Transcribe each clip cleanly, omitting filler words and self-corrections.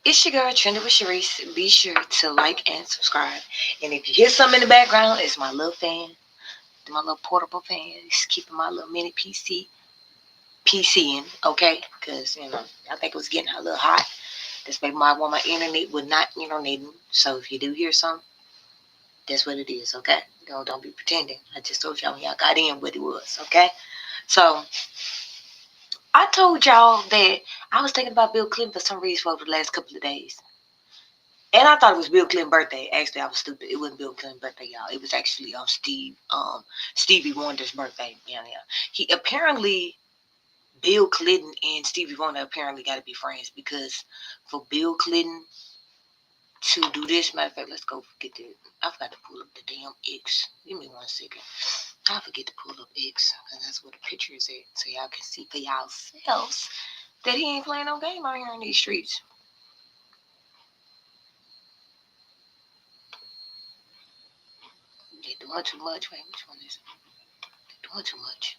It's your girl Trenda with Sharice. Be sure to like and subscribe. And if you hear something in the background, it's my little fan, my little portable fan. It's keeping my little mini PCing, okay? Because I think it was getting a little hot. This maybe my want my internet would not, needing. So if you do hear something, that's what it is, okay? Don't be pretending. I just told y'all when y'all got in what it was, okay? So I told y'all that I was thinking about Bill Clinton for some reason over the last couple of days. And I thought it was Bill Clinton's birthday. Actually, I was stupid. It wasn't Bill Clinton's birthday, y'all. It was actually Stevie Wonder's birthday. Yeah. He apparently Bill Clinton and Stevie Wonder apparently got to be friends because for Bill Clinton to do this, matter of fact, let's go get the. I forgot to pull up the damn X. Give me 1 second. I forget to pull up X because that's where the picture is at, so y'all can see for yourselves that he ain't playing no game out here in these streets. They're doing too much. Wait, which one is it? They're doing too much.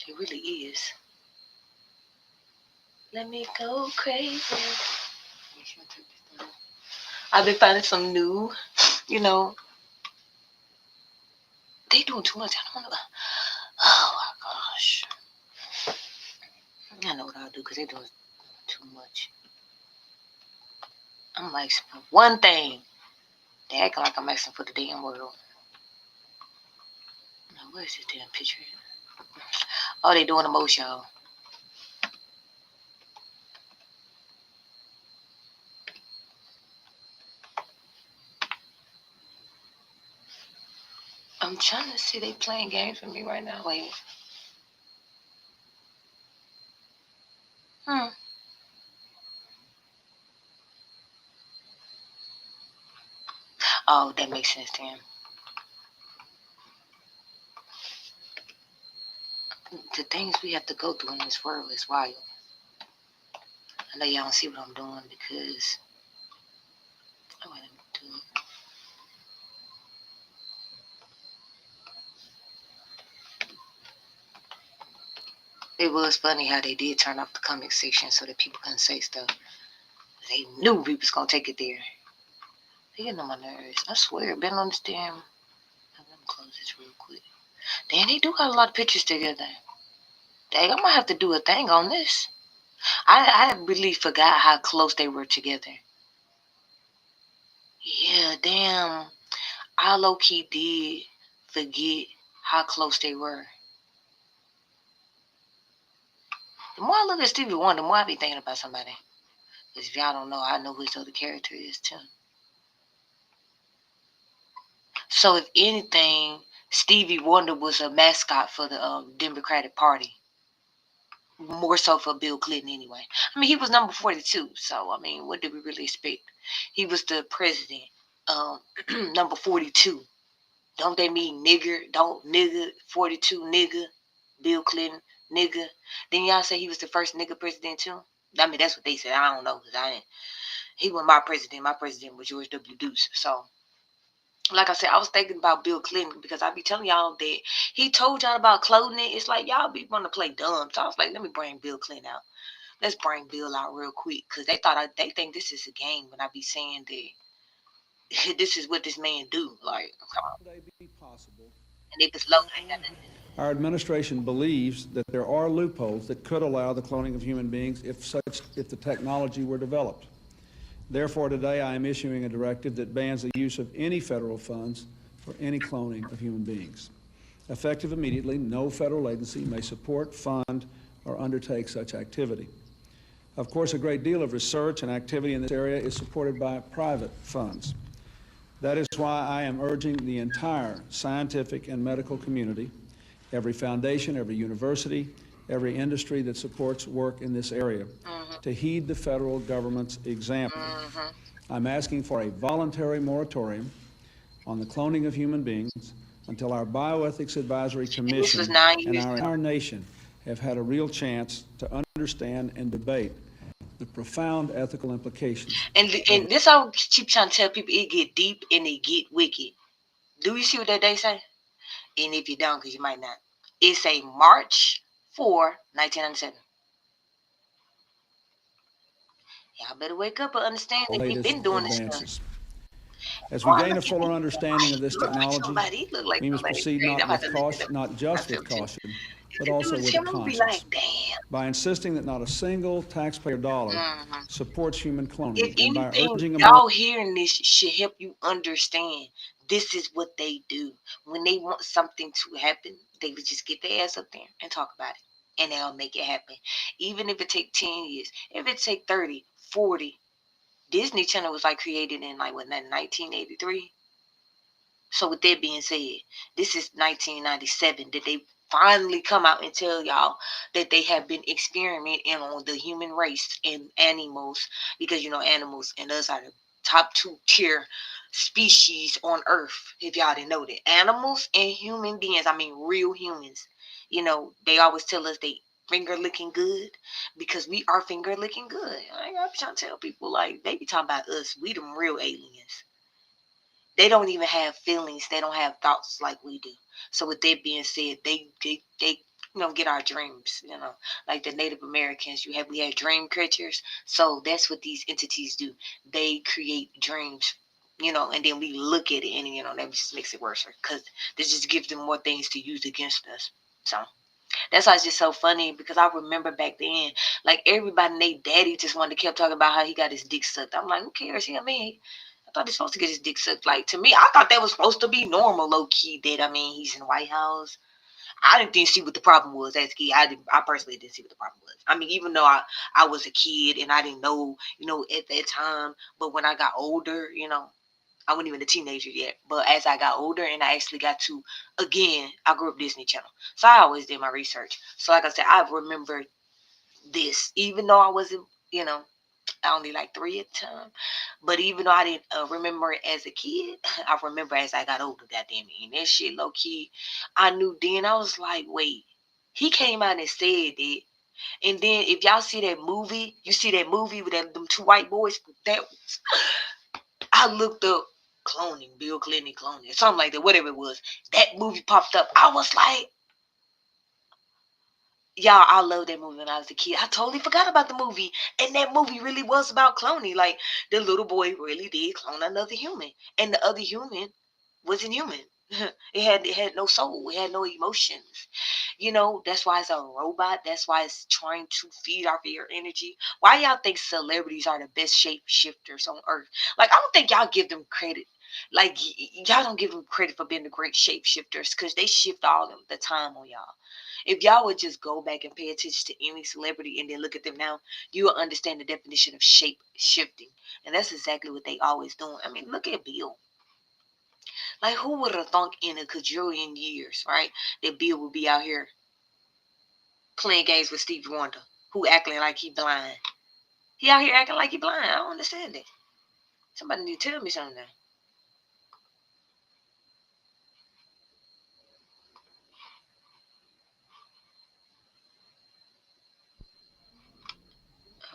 It really is. Let me go crazy. I've been finding some new, you know, they doing too much. I don't know. Oh my gosh. I know what I'll do because they doing too much. I'm asking for one thing. They acting like I'm asking for the damn world. Now, where's this damn picture? Oh, they doing the most, y'all. I'm trying to see they playing games with me right now. Wait. Oh, that makes sense to him. The things we have to go through in this world is wild. I know y'all don't see what I'm doing because oh, wait, let me do it. It was funny how they did turn off the comment section so that people couldn't say stuff. They knew we was gonna take it there. They getting on my nerves. I swear, been on this damn. Let me close this real quick. Damn, they do got a lot of pictures together. Dang, I might have to do a thing on this. I really forgot how close they were together. Yeah, damn. I low key did forget how close they were. The more I look at Stevie Wonder, the more I be thinking about somebody. Because if y'all don't know, I know who his other character is too. So if anything, Stevie Wonder was a mascot for the Democratic Party. More so for Bill Clinton anyway. I mean, he was number 42. So, I mean, what did we really expect? He was the president. Number 42. Don't they mean nigger? Don't nigger 42 nigger? Bill Clinton nigger. Then y'all say he was the first nigger president too? I mean, that's what they said. I don't know because I didn't. He was my president. My president was George W. Bush. So, like I said, I was thinking about Bill Clinton because I be telling y'all that he told y'all about clothing. It's like y'all be want to play dumb. So I was like, let me bring Bill Clinton out. Let's bring Bill out real quick because they think this is a game when I be saying that this is what this man do. Like, come on. Be possible. And if it's low, they got nothing. Our administration believes that there are loopholes that could allow the cloning of human beings if the technology were developed. Therefore, today I am issuing a directive that bans the use of any federal funds for any cloning of human beings. Effective immediately, no federal agency may support, fund, or undertake such activity. Of course, a great deal of research and activity in this area is supported by private funds. That is why I am urging the entire scientific and medical community, every foundation, every university, every industry that supports work in this area, to heed the federal government's example. I'm asking for a voluntary moratorium on the cloning of human beings until our Bioethics Advisory Commission and our entire nation have had a real chance to understand and debate the profound ethical implications. And this I keep trying to tell people, it get deep and it get wicked. Do you see what that they say? And if you don't, because you might not, it say March 4, 1997. Y'all better wake up and understand that we've latest been doing this stuff. advances. As we Oh, gain a look at me. fuller understanding of He this look like technology, somebody. He look like we must somebody. proceed Great. I'm not about with to look it caution, up. not I just feel with too. caution, but You also do this with here, a I'm gonna be conscience, like, damn. by insisting that not a single taxpayer dollar hmm supports human If cloning, and by anything, urging America. y'all hearing this should help you understand this is what they do. When they want something to happen, they would just get their ass up there and talk about it. And they'll make it happen. Even if it take 10 years, if it take 30, 40. Disney Channel was like created in like what, 1983. So with that being said, this is 1997 that they finally come out and tell y'all that they have been experimenting on the human race and animals, because animals and us are the top 2 tier species on earth. If y'all didn't know that, animals and human beings, I mean real humans, they always tell us they finger licking good because we are finger licking good. I be trying to tell people, like, they be talking about us, we them real aliens. They don't even have feelings. They don't have thoughts like we do. So with that being said, they get our dreams. Like the Native Americans, we had dream creatures. So that's what these entities do. They create dreams. And then we look at it, and that just makes it worse because this just gives them more things to use against us. So that's why it's just so funny, because I remember back then, like, everybody and their daddy just wanted to keep talking about how he got his dick sucked. I'm like, who cares? I thought he's supposed to get his dick sucked. Like, to me, I thought that was supposed to be normal, low key. He's in the White House. I didn't see what the problem was as a kid. I personally didn't see what the problem was. I mean, even though I was a kid and I didn't know, at that time. But when I got older, I wasn't even a teenager yet. But as I got older and I actually got to, again, I grew up Disney Channel. So I always did my research. So like I said, I remember this, even though I wasn't, only like 3 at the time. But even though I didn't remember it as a kid, I remember as I got older, goddamn it. And that shit, low key, I knew then. I was like, wait, he came out and said that. And then if y'all see that movie, you see that movie with them 2 white boys, that I looked up cloning, Bill Clinton cloning, something like that, whatever it was. That movie popped up. I was like, y'all, I love that movie when I was a kid. I totally forgot about the movie. And that movie really was about cloning. Like, the little boy really did clone another human. And the other human wasn't human. It had no soul. It had no emotions. That's why it's a robot. That's why it's trying to feed off of your energy. Why y'all think celebrities are the best shapeshifters on earth? Like, I don't think y'all give them credit. Like, y'all don't give them credit for being the great shapeshifters, because they shift all the time on y'all. If y'all would just go back and pay attention to any celebrity and then look at them now, you will understand the definition of shape shifting. And that's exactly what they always doing. I mean, look at Bill. Like, who would have thunk in a quadrillion years, right, that Bill would be out here playing games with Stevie Wonder, who acting like he blind. He out here acting like he blind. I don't understand it. Somebody need to tell me something now.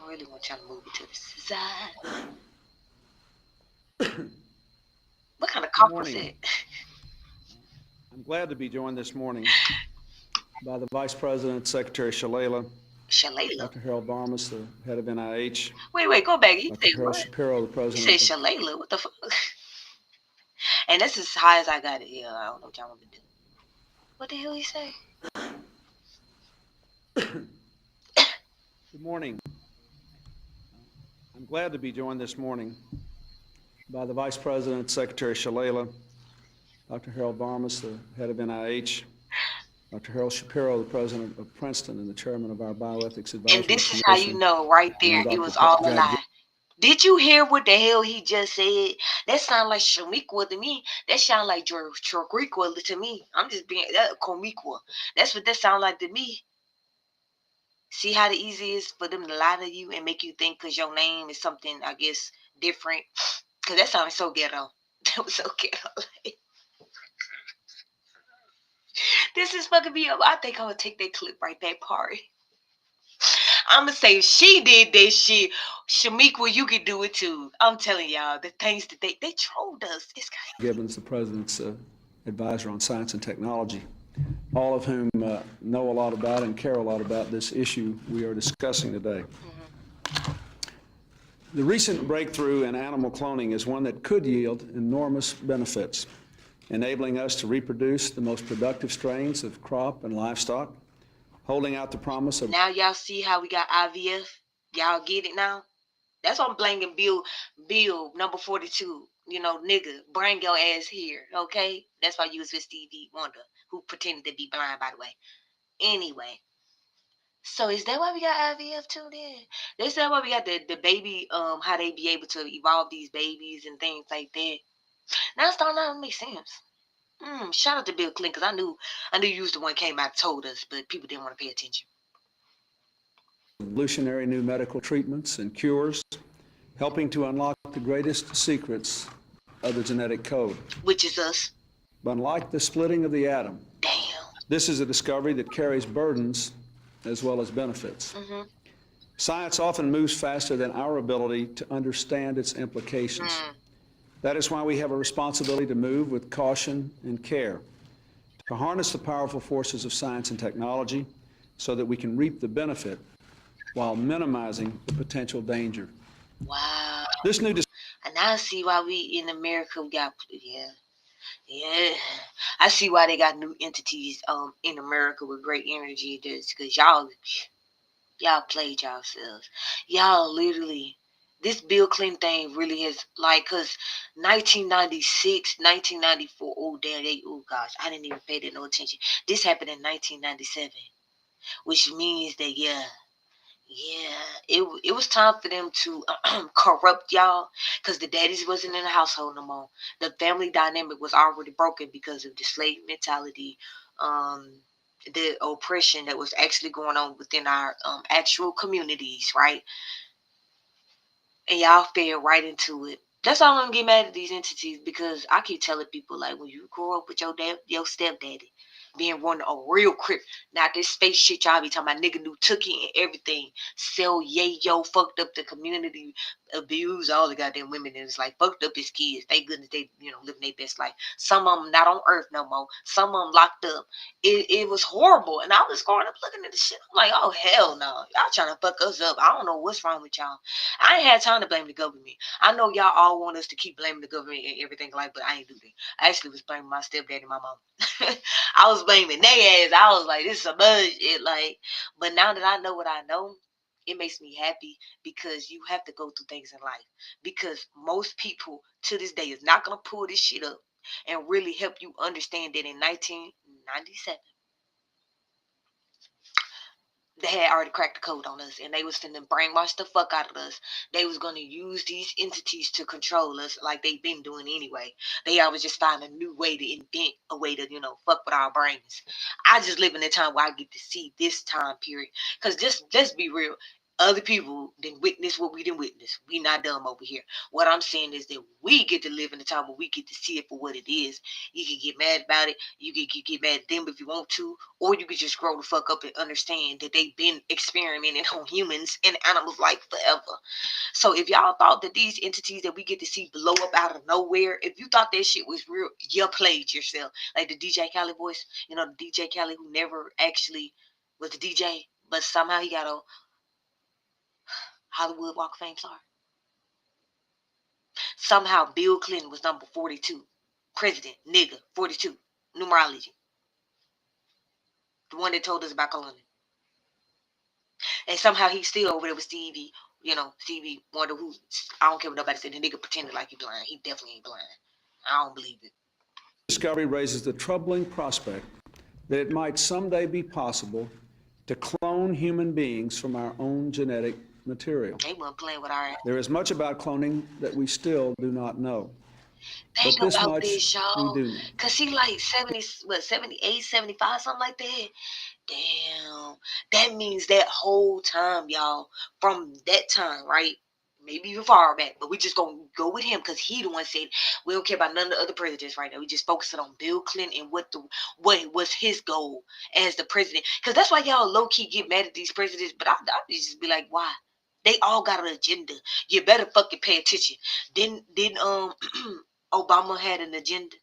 I really want y'all to move it to the side. What kind of cough was that? I'm glad to be joined this morning by the Vice President, Secretary Shalala, Shalala. Dr. Harold Varmus, the head of NIH. Wait, go back. You Dr. said Harold what? Shapiro, the You president. said Shalala. What the fuck? And that's as high as I got it. Yeah, I don't know what y'all want me to do. What the hell he say? Good morning. I'm glad to be joined this morning by the Vice President, Secretary Shalala, Dr. Harold Varmus, the head of NIH, Dr. Harold Shapiro, the president of Princeton and the chairman of our Bioethics Advisory Commission. And this is how you know right there it was all a lie. Did you hear what the hell he just said? That sound like Shamiqua to me. That sound like Chorikwa to me. I'm just being that Comiqua. That's what that sound like to me. See how the easy is for them to lie to you and make you think because your name is something, I guess, different. Because that sounded so ghetto. That was so ghetto. This is fucking me up. I think I'm going to take that clip right there, part. I'm going to say, if she did that shit, Shamiqua, you could do it too. I'm telling y'all, the things that they trolled us. It's crazy. Gibbons, the president's advisor on science and technology, all of whom know a lot about and care a lot about this issue we are discussing today. The recent breakthrough in animal cloning is one that could yield enormous benefits, enabling us to reproduce the most productive strains of crop and livestock, holding out the promise of... Now y'all see how we got IVF? Y'all get it now? That's why I'm blaming Bill number 42. You know, nigga, bring your ass here, okay? That's why you was with Stevie Wonder, who pretended to be blind, by the way. Anyway, so is that why we got IVF too then? Is that why we got the baby, how they be able to evolve these babies and things like that? Now it's starting to make sense. Shout out to Bill Clinton, because I knew you was the one came out and told us, but people didn't want to pay attention. Revolutionary new medical treatments and cures, helping to unlock the greatest secrets of the genetic code. Which is us. But unlike the splitting of the atom, Damn. this is a discovery that carries burdens as well as benefits. Science often moves faster than our ability to understand its implications. That is why we have a responsibility to move with caution and care, to harness the powerful forces of science and technology so that we can reap the benefit while minimizing the potential danger. Wow. This new And now I see why we in America we got yeah. I see why they got new entities in America with great energy. This because y'all played yourselves. Y'all literally, this Bill Clinton thing really is like, because 1996, 1994, oh damn, oh gosh, I didn't even pay that no attention. This happened in 1997, which means that it was time for them to corrupt y'all, because the daddies wasn't in the household no more. The family dynamic was already broken because of the slave mentality, the oppression that was actually going on within our actual communities, right? And y'all fell right into it. That's all I'm gonna get mad at these entities, because I keep telling people, like, when you grow up with your stepdaddy being one a real crip, not this space shit y'all be talking about, nigga knew Tookie and everything, sell yayo, fucked up the community, abused all the goddamn women, and it's like fucked up his kids. Thank goodness they living their best life. Some of them not on earth no more. Some of them locked up. It was horrible, and I was growing up looking at the shit. I'm like, oh hell no, y'all trying to fuck us up. I don't know what's wrong with y'all. I ain't had time to blame the government. I know y'all all want us to keep blaming the government and everything like, but I ain't do that. I actually was blaming my stepdad and my mom. I was blaming their ass. I was like, this is some bullshit. Like, but now that I know what I know, it makes me happy, because you have to go through things in life. Because most people to this day is not gonna pull this shit up and really help you understand that in 1997. They had already cracked the code on us, and they was finna brainwash the fuck out of us. They was gonna use these entities to control us, like they've been doing anyway. They always just find a new way to invent a way to, fuck with our brains. I just live in a time where I get to see this time period. Cause just let's be real. Other people didn't witness what we didn't witness. We not dumb over here. What I'm saying is that we get to live in a time where we get to see it for what it is. You can get mad about it. You can get mad at them if you want to, or you could just grow the fuck up and understand that they've been experimenting on humans and animals like forever. So if y'all thought that these entities that we get to see blow up out of nowhere, if you thought that shit was real, you played yourself. Like the DJ Khaled voice, the DJ Khaled who never actually was the DJ, but somehow he got a Hollywood Walk of Fame star. Somehow Bill Clinton was number 42. President, nigga, 42. Numerology. The one that told us about coloning. And somehow he's still over there with Stevie, Stevie Wonder, who, I don't care what nobody said, the nigga pretended like he blind. He definitely ain't blind. I don't believe it. Discovery raises the troubling prospect that it might someday be possible to clone human beings from our own genetic material. They weren't playing with our ass. There is much about cloning that we still do not know. Think about this, y'all. We do know. Because he like 78, 75, something like that. Damn. That means that whole time, y'all, from that time, right? Maybe even far back, but we just gonna go with him because he the one said we don't care about none of the other presidents right now. We just focusing on Bill Clinton and what was his goal as the president. Because that's why y'all low key get mad at these presidents. But I just be like, why? They all got an agenda. You better fucking pay attention. Didn't Obama had an agenda?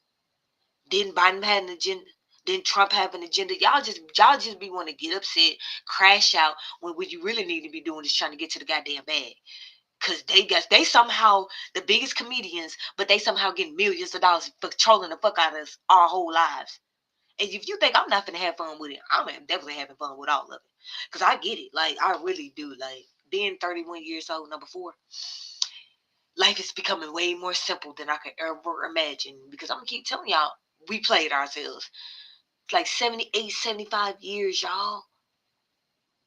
Didn't Biden have an agenda? Didn't Trump have an agenda? Y'all just be want to get upset, crash out when what you really need to be doing is trying to get to the goddamn bag. Cause they somehow the biggest comedians, but they somehow get millions of dollars for trolling the fuck out of us our whole lives. And if you think I'm not gonna have fun with it, I'm definitely having fun with all of it. Cause I get it. Like I really do. Like being 31 years old, number 4, life is becoming way more simple than I could ever imagine. Because I'm gonna keep telling y'all, we played ourselves. It's like 78, 75 years, y'all.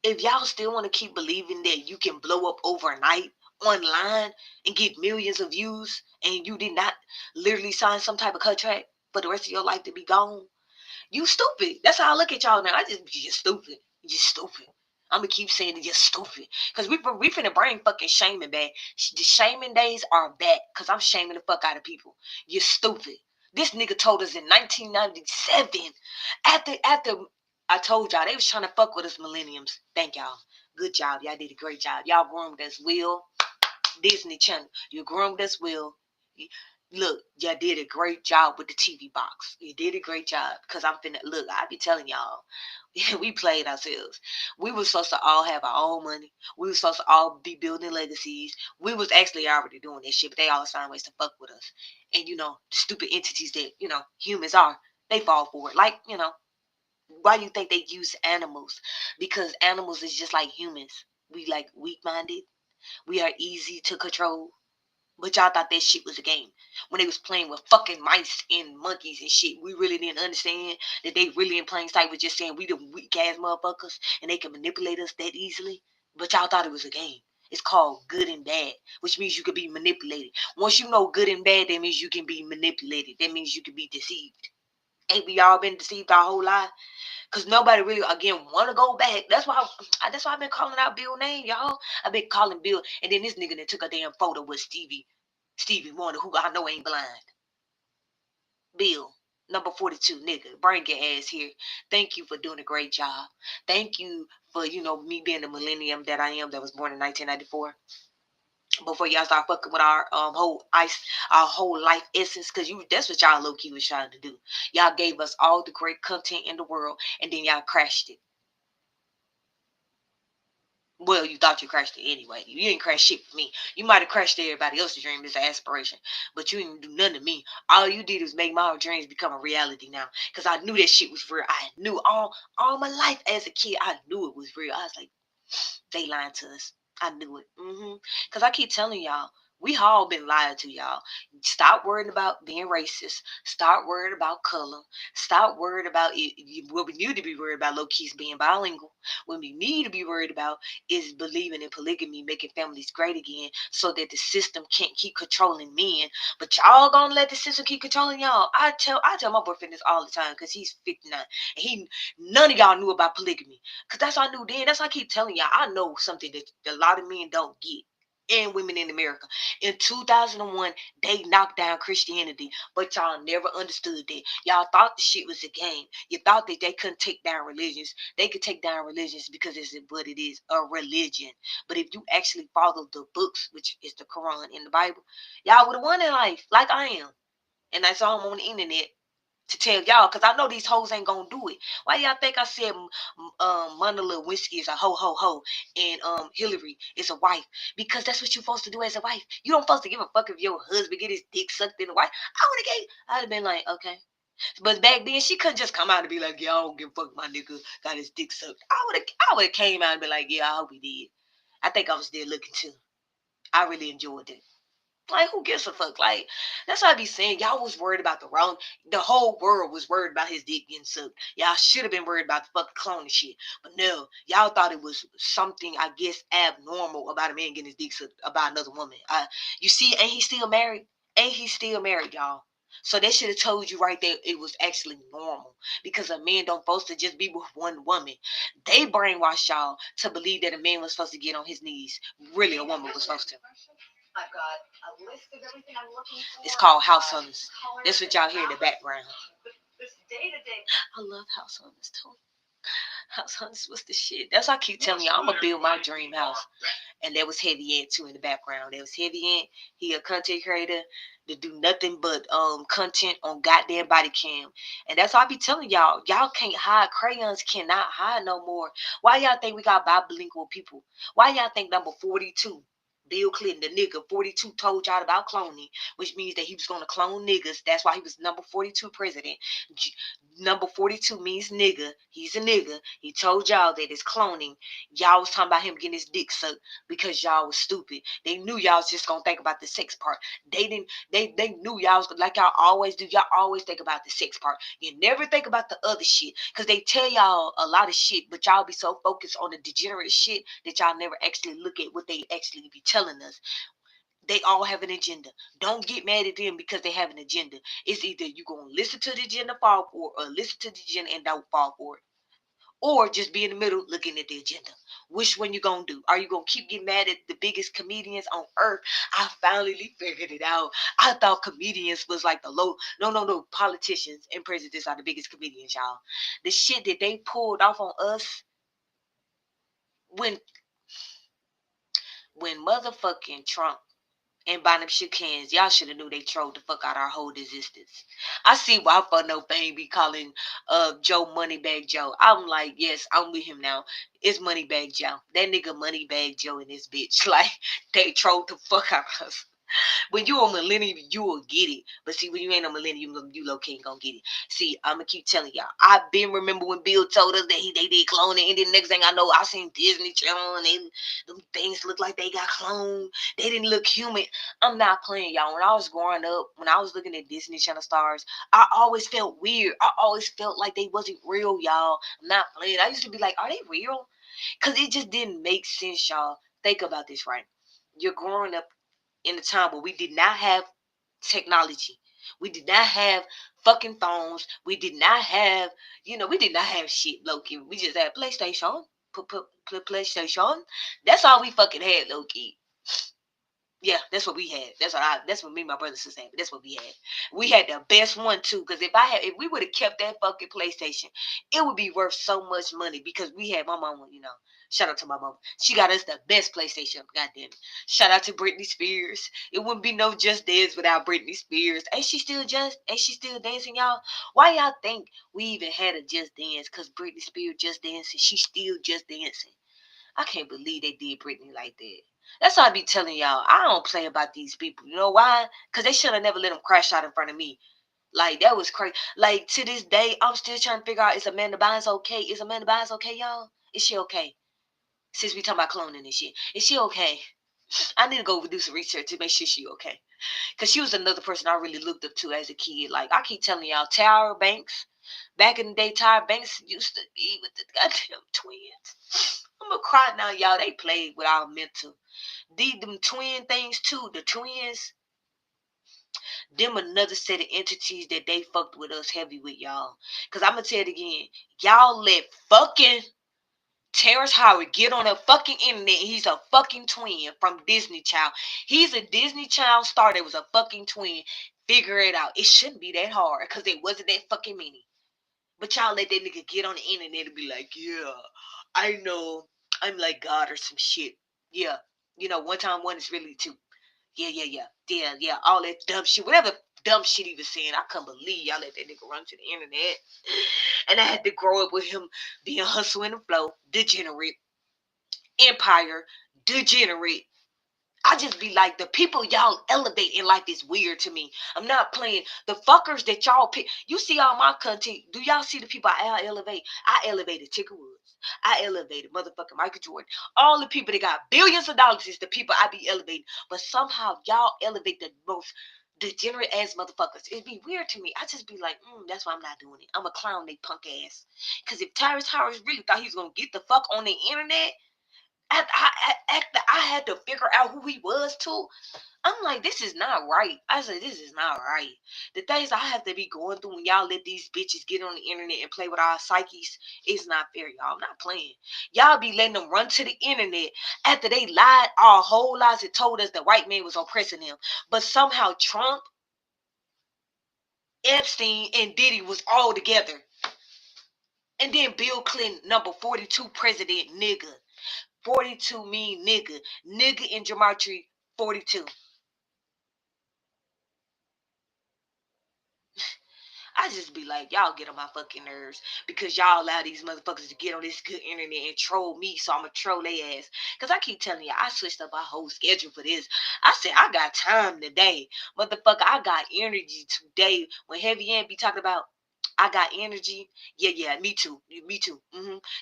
If y'all still want to keep believing that you can blow up overnight online and get millions of views and you did not literally sign some type of contract for the rest of your life to be gone, you stupid. That's how I look at y'all now. You just stupid. You just stupid. I'm gonna keep saying it, just stupid. Cause we finna bring fucking shaming back. The shaming days are back. Cause I'm shaming the fuck out of people. You're stupid. This nigga told us in 1997, after I told y'all they was trying to fuck with us millenniums. Thank y'all. Good job. Y'all did a great job. Y'all groomed us well. Disney Channel. You groomed us well. Look, y'all did a great job with the TV box. You did a great job. Because I'm finna, look, I be telling y'all, we played ourselves. We were supposed to all have our own money. We were supposed to all be building legacies. We was actually already doing this shit, but they all find ways to fuck with us. And, the stupid entities that, humans are, they fall for it. Like, why do you think they use animals? Because animals is just like humans. We like weak-minded. We are easy to control. But y'all thought that shit was a game. When they was playing with fucking mice and monkeys and shit, we really didn't understand that they really in plain sight was just saying we the weak ass motherfuckers and they can manipulate us that easily. But y'all thought it was a game. It's called good and bad, which means you could be manipulated. Once you know good and bad, that means you can be manipulated. That means you can be deceived. Ain't we all been deceived our whole life? Cause nobody really again want to go back. That's why I've been calling out Bill name, y'all. I've been calling Bill, and then this nigga that took a damn photo with Stevie Wonder, who I know ain't blind. Bill, number 42, nigga, bring your ass here. Thank you for doing a great job. Thank you for me being the millennium that I am, that was born in 1994. Before y'all start fucking with our our whole life essence, cause that's what y'all low key was trying to do. Y'all gave us all the great content in the world, and then y'all crashed it. Well, you thought you crashed it anyway. You didn't crash shit for me. You might have crashed everybody else's dream as an aspiration, but you didn't do nothing to me. All you did was make my dreams become a reality now. Cause I knew that shit was real. I knew all my life as a kid. I knew it was real. I was like, they lying to us. I knew it. Cause I keep telling y'all, we all been lied to, y'all. Stop worrying about being racist. Stop worrying about color. Stop worrying about it. What we need to be worried about, low key, is being bilingual. What we need to be worried about is believing in polygamy, making families great again, so that the system can't keep controlling men. But y'all gonna let the system keep controlling y'all. I tell my boyfriend this all the time because he's 59 and none of y'all knew about polygamy. Cause that's what I knew then. That's why I keep telling y'all. I know something that a lot of men don't get. And women in America. In 2001, they knocked down Christianity, but y'all never understood that. Y'all thought the shit was a game. You thought that they couldn't take down religions. They could take down religions because it's what it is, a religion. But if you actually follow the books, which is the Quran and the Bible, y'all would have won in life, like I am. And that's all I'm on the internet to tell y'all, because I know these hoes ain't gonna do it. Why y'all think I said Monica Lewinsky is a ho and Hillary is a wife? Because that's what you're supposed to do as a wife. You don't supposed to give a fuck if your husband get his dick sucked in the wife. I'd have been like, okay. But back then she couldn't just come out and be like, yeah, I don't give a fuck, my nigga got his dick sucked. I would have came out and be like, yeah, I hope he did. I think I was there looking too. I really enjoyed it. Like, who gives a fuck? Like, that's what I be saying. Y'all was worried about the whole world was worried about his dick getting sucked. Y'all should have been worried about the fucking cloning shit. But no, y'all thought it was something, I guess, abnormal about a man getting his dick sucked about another woman. You see, ain't he still married? Ain't he still married, y'all? So they should have told you right there it was actually normal. Because a man don't supposed to just be with one woman. They brainwashed y'all to believe that a man was supposed to get on his knees. Really, a woman was supposed to. I've got a list of everything I'm looking for. It's called House Hunters. That's what y'all hear in the background. This day-to-day. I love House Hunters too. House Hunters was the shit. That's why I keep telling y'all I'm gonna build my dream house. And there was Heavy Ant too in the background. There was Heavy Ant. He a content creator that do nothing but content on goddamn body cam. And that's why I be telling y'all, y'all can't hide. Crayons cannot hide no more. Why y'all think we got bilingual people? Why y'all think number 42? Bill Clinton, the nigga, 42 told y'all about cloning, which means that he was going to clone niggas. That's why he was number 42 president. Number 42 means nigga. He's a nigga. He told y'all that it's cloning. Y'all was talking about him getting his dick sucked because y'all was stupid. They knew y'all was just going to think about the sex part. They didn't, they knew y'all was, like y'all always do. Y'all always think about the sex part. You never think about the other shit because they tell y'all a lot of shit, but y'all be so focused on the degenerate shit that y'all never actually look at what they actually be telling us. They all have an agenda. Don't get mad at them because they have an agenda. It's either you gonna listen to the agenda, fall for it, or listen to the agenda and don't fall for it, or just be in the middle looking at the agenda. Which one you gonna do? Are you gonna keep getting mad at the biggest comedians on earth? I finally figured it out. I thought comedians was like the low. No. Politicians and presidents are the biggest comedians, y'all. The shit that they pulled off on us when motherfucking Trump and Bynum shook hands, y'all should have knew they trolled the fuck out our whole existence. I see why for no fame be calling Joe Moneybag Joe. I'm like, yes, I'm with him now. It's Moneybag Joe. That nigga Moneybag Joe and this bitch. Like, they trolled the fuck out of us. When you a millennium, you will get it. But see, when you ain't a millennium, you low-key ain't gonna get it. See, I'ma keep telling y'all. I've been remember when Bill told us that they did cloning, and then next thing I know, I seen Disney Channel, and them things look like they got cloned. They didn't look human. I'm not playing, y'all. When I was growing up, when I was looking at Disney Channel stars, I always felt weird. I always felt like they wasn't real, y'all. I'm not playing. I used to be like, are they real? Because it just didn't make sense, y'all. Think about this, right? You're growing up in a time where we did not have technology. We did not have fucking phones. We did not have, we did not have shit, low key. We just had PlayStation. PlayStation. That's all we fucking had, low key. Yeah, that's what we had. That's what me and my brother sister had. But that's what we had. We had the best one too. Because if we would have kept that fucking PlayStation, it would be worth so much money. Because we had my mama, shout out to my mama. She got us the best PlayStation. Goddamn it. Shout out to Britney Spears. It wouldn't be no Just Dance without Britney Spears. Ain't she still dancing, y'all? Why y'all think we even had a Just Dance? Because Britney Spears just dancing. She still just dancing. I can't believe they did Britney like that. That's why I be telling y'all. I don't play about these people. You know why? Because they should have never let them crash out in front of me. Like, that was crazy. Like, to this day, I'm still trying to figure out, is Amanda Bynes okay? Is Amanda Bynes okay, y'all? Is she okay? Since we talking about cloning and shit. Is she okay? I need to go do some research to make sure she okay. Because she was another person I really looked up to as a kid. Like, I keep telling y'all, Tyra Banks. Back in the day, Tyra Banks used to be with the goddamn twins. I'm gonna cry now, y'all. They played with our mental. Them twin things too. The twins, them another set of entities that they fucked with us heavy with, y'all. Cause I'm gonna tell it again. Y'all let fucking Terrence Howard get on the fucking internet. He's a fucking twin from Disney Child. He's a Disney Child star that was a fucking twin. Figure it out. It shouldn't be that hard because it wasn't that fucking many. But y'all let that nigga get on the internet and be like, yeah, I know I'm like God or some shit. Yeah. One time one is really two. Yeah. All that dumb shit. Whatever dumb shit he was saying, I can't believe y'all let that nigga run to the internet. And I had to grow up with him being hustle and flow, degenerate, empire, degenerate. I just be like, the people y'all elevate in life is weird to me. I'm not playing. The fuckers that y'all pick. You see all my content. Do y'all see the people I elevate? I elevated Ticker Woods. I elevated motherfucking Michael Jordan. All the people that got billions of dollars is the people I be elevating. But somehow y'all elevate the most degenerate ass motherfuckers. It'd be weird to me. I just be like, that's why I'm not doing it. I'm a clown they punk ass. Because if Tyrese Harris really thought he was going to get the fuck on the internet, after I had to figure out who he was too, I'm like, this is not right. I said, this is not right. The things I have to be going through when y'all let these bitches get on the internet and play with our psyches is not fair, y'all. I'm not playing. Y'all be letting them run to the internet after they lied our whole lives and told us the white man was oppressing them. But somehow Trump, Epstein, and Diddy was all together. And then Bill Clinton, number 42 president, nigga. 42 mean nigga. Nigga in gematria 42. I just be like, y'all get on my fucking nerves because y'all allow these motherfuckers to get on this good internet and troll me, so I'ma troll their ass. Cause I keep telling you, I switched up my whole schedule for this. I said I got time today, motherfucker. I got energy today. When Heavy Ant be talking about, I got energy. Yeah, me too. Me too.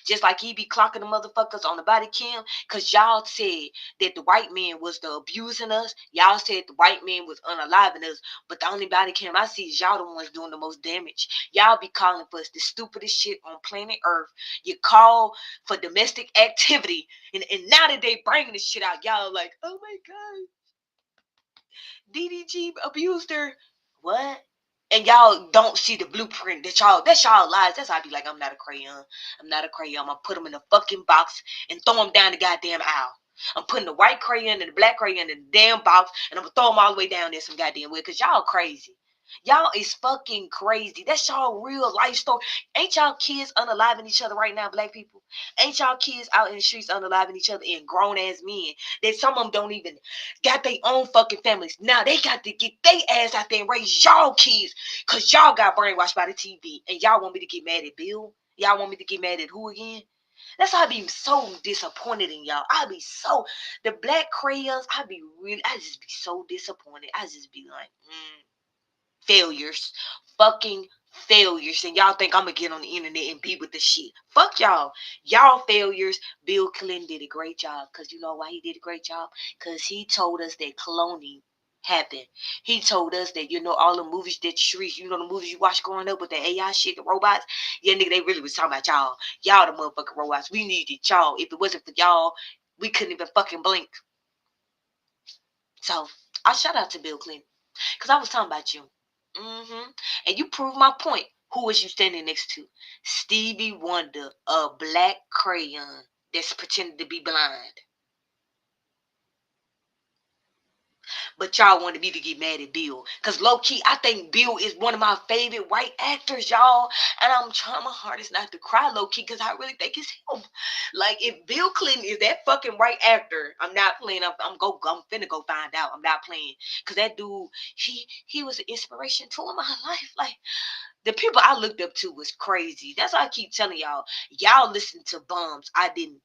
Just like he be clocking the motherfuckers on the body cam, cause y'all said that the white man was the abusing us. Y'all said the white man was unaliving us. But the only body cam I see is y'all the ones doing the most damage. Y'all be calling for us the stupidest shit on planet Earth. You call for domestic activity, and now that they bringing this shit out, y'all like, oh my god, DDG abused her. What? And y'all don't see the blueprint that's y'all lies. That's how I be like, I'm not a crayon. I'm not a crayon. I'm gonna put them in a fucking box and throw them down the goddamn aisle. I'm putting the white crayon and the black crayon in the damn box, and I'm gonna throw them all the way down there some goddamn way, because y'all crazy. Y'all is fucking crazy. That's y'all real life story. Ain't y'all kids unaliving each other right now, black people? Ain't y'all kids out in the streets unaliving each other and grown ass men that some of them don't even got their own fucking families? Now they got to get their ass out there and raise y'all kids, because y'all got brainwashed by the TV. And y'all want me to get mad at Bill? Y'all want me to get mad at who again? That's how I be so disappointed in y'all. I be so, the black crayons, I just be so disappointed. I just be like, failures. Fucking failures. And y'all think I'm gonna get on the internet and be with the shit. Fuck y'all. Y'all failures. Bill Clinton did a great job. Because you know why he did a great job? Because he told us that cloning happened. He told us that, all the movies that the movies you watch growing up with the AI shit, the robots. Yeah, nigga, they really was talking about y'all. Y'all the motherfucking robots. We needed y'all. If it wasn't for y'all, we couldn't even fucking blink. So I shout out to Bill Clinton. Because I was talking about you. And you proved my point. Who was you standing next to? Stevie Wonder, a black crayon that's pretending to be blind. But y'all wanted me to get mad at Bill. Because low key, I think Bill is one of my favorite white actors, y'all. And I'm trying my hardest not to cry low key, because I really think it's him. Like, if Bill Clinton is that fucking white actor, I'm not playing. I'm finna go find out. I'm not playing. Because that dude, he was an inspiration to my life. Like, the people I looked up to was crazy. That's why I keep telling y'all. Y'all listen to bums. I didn't.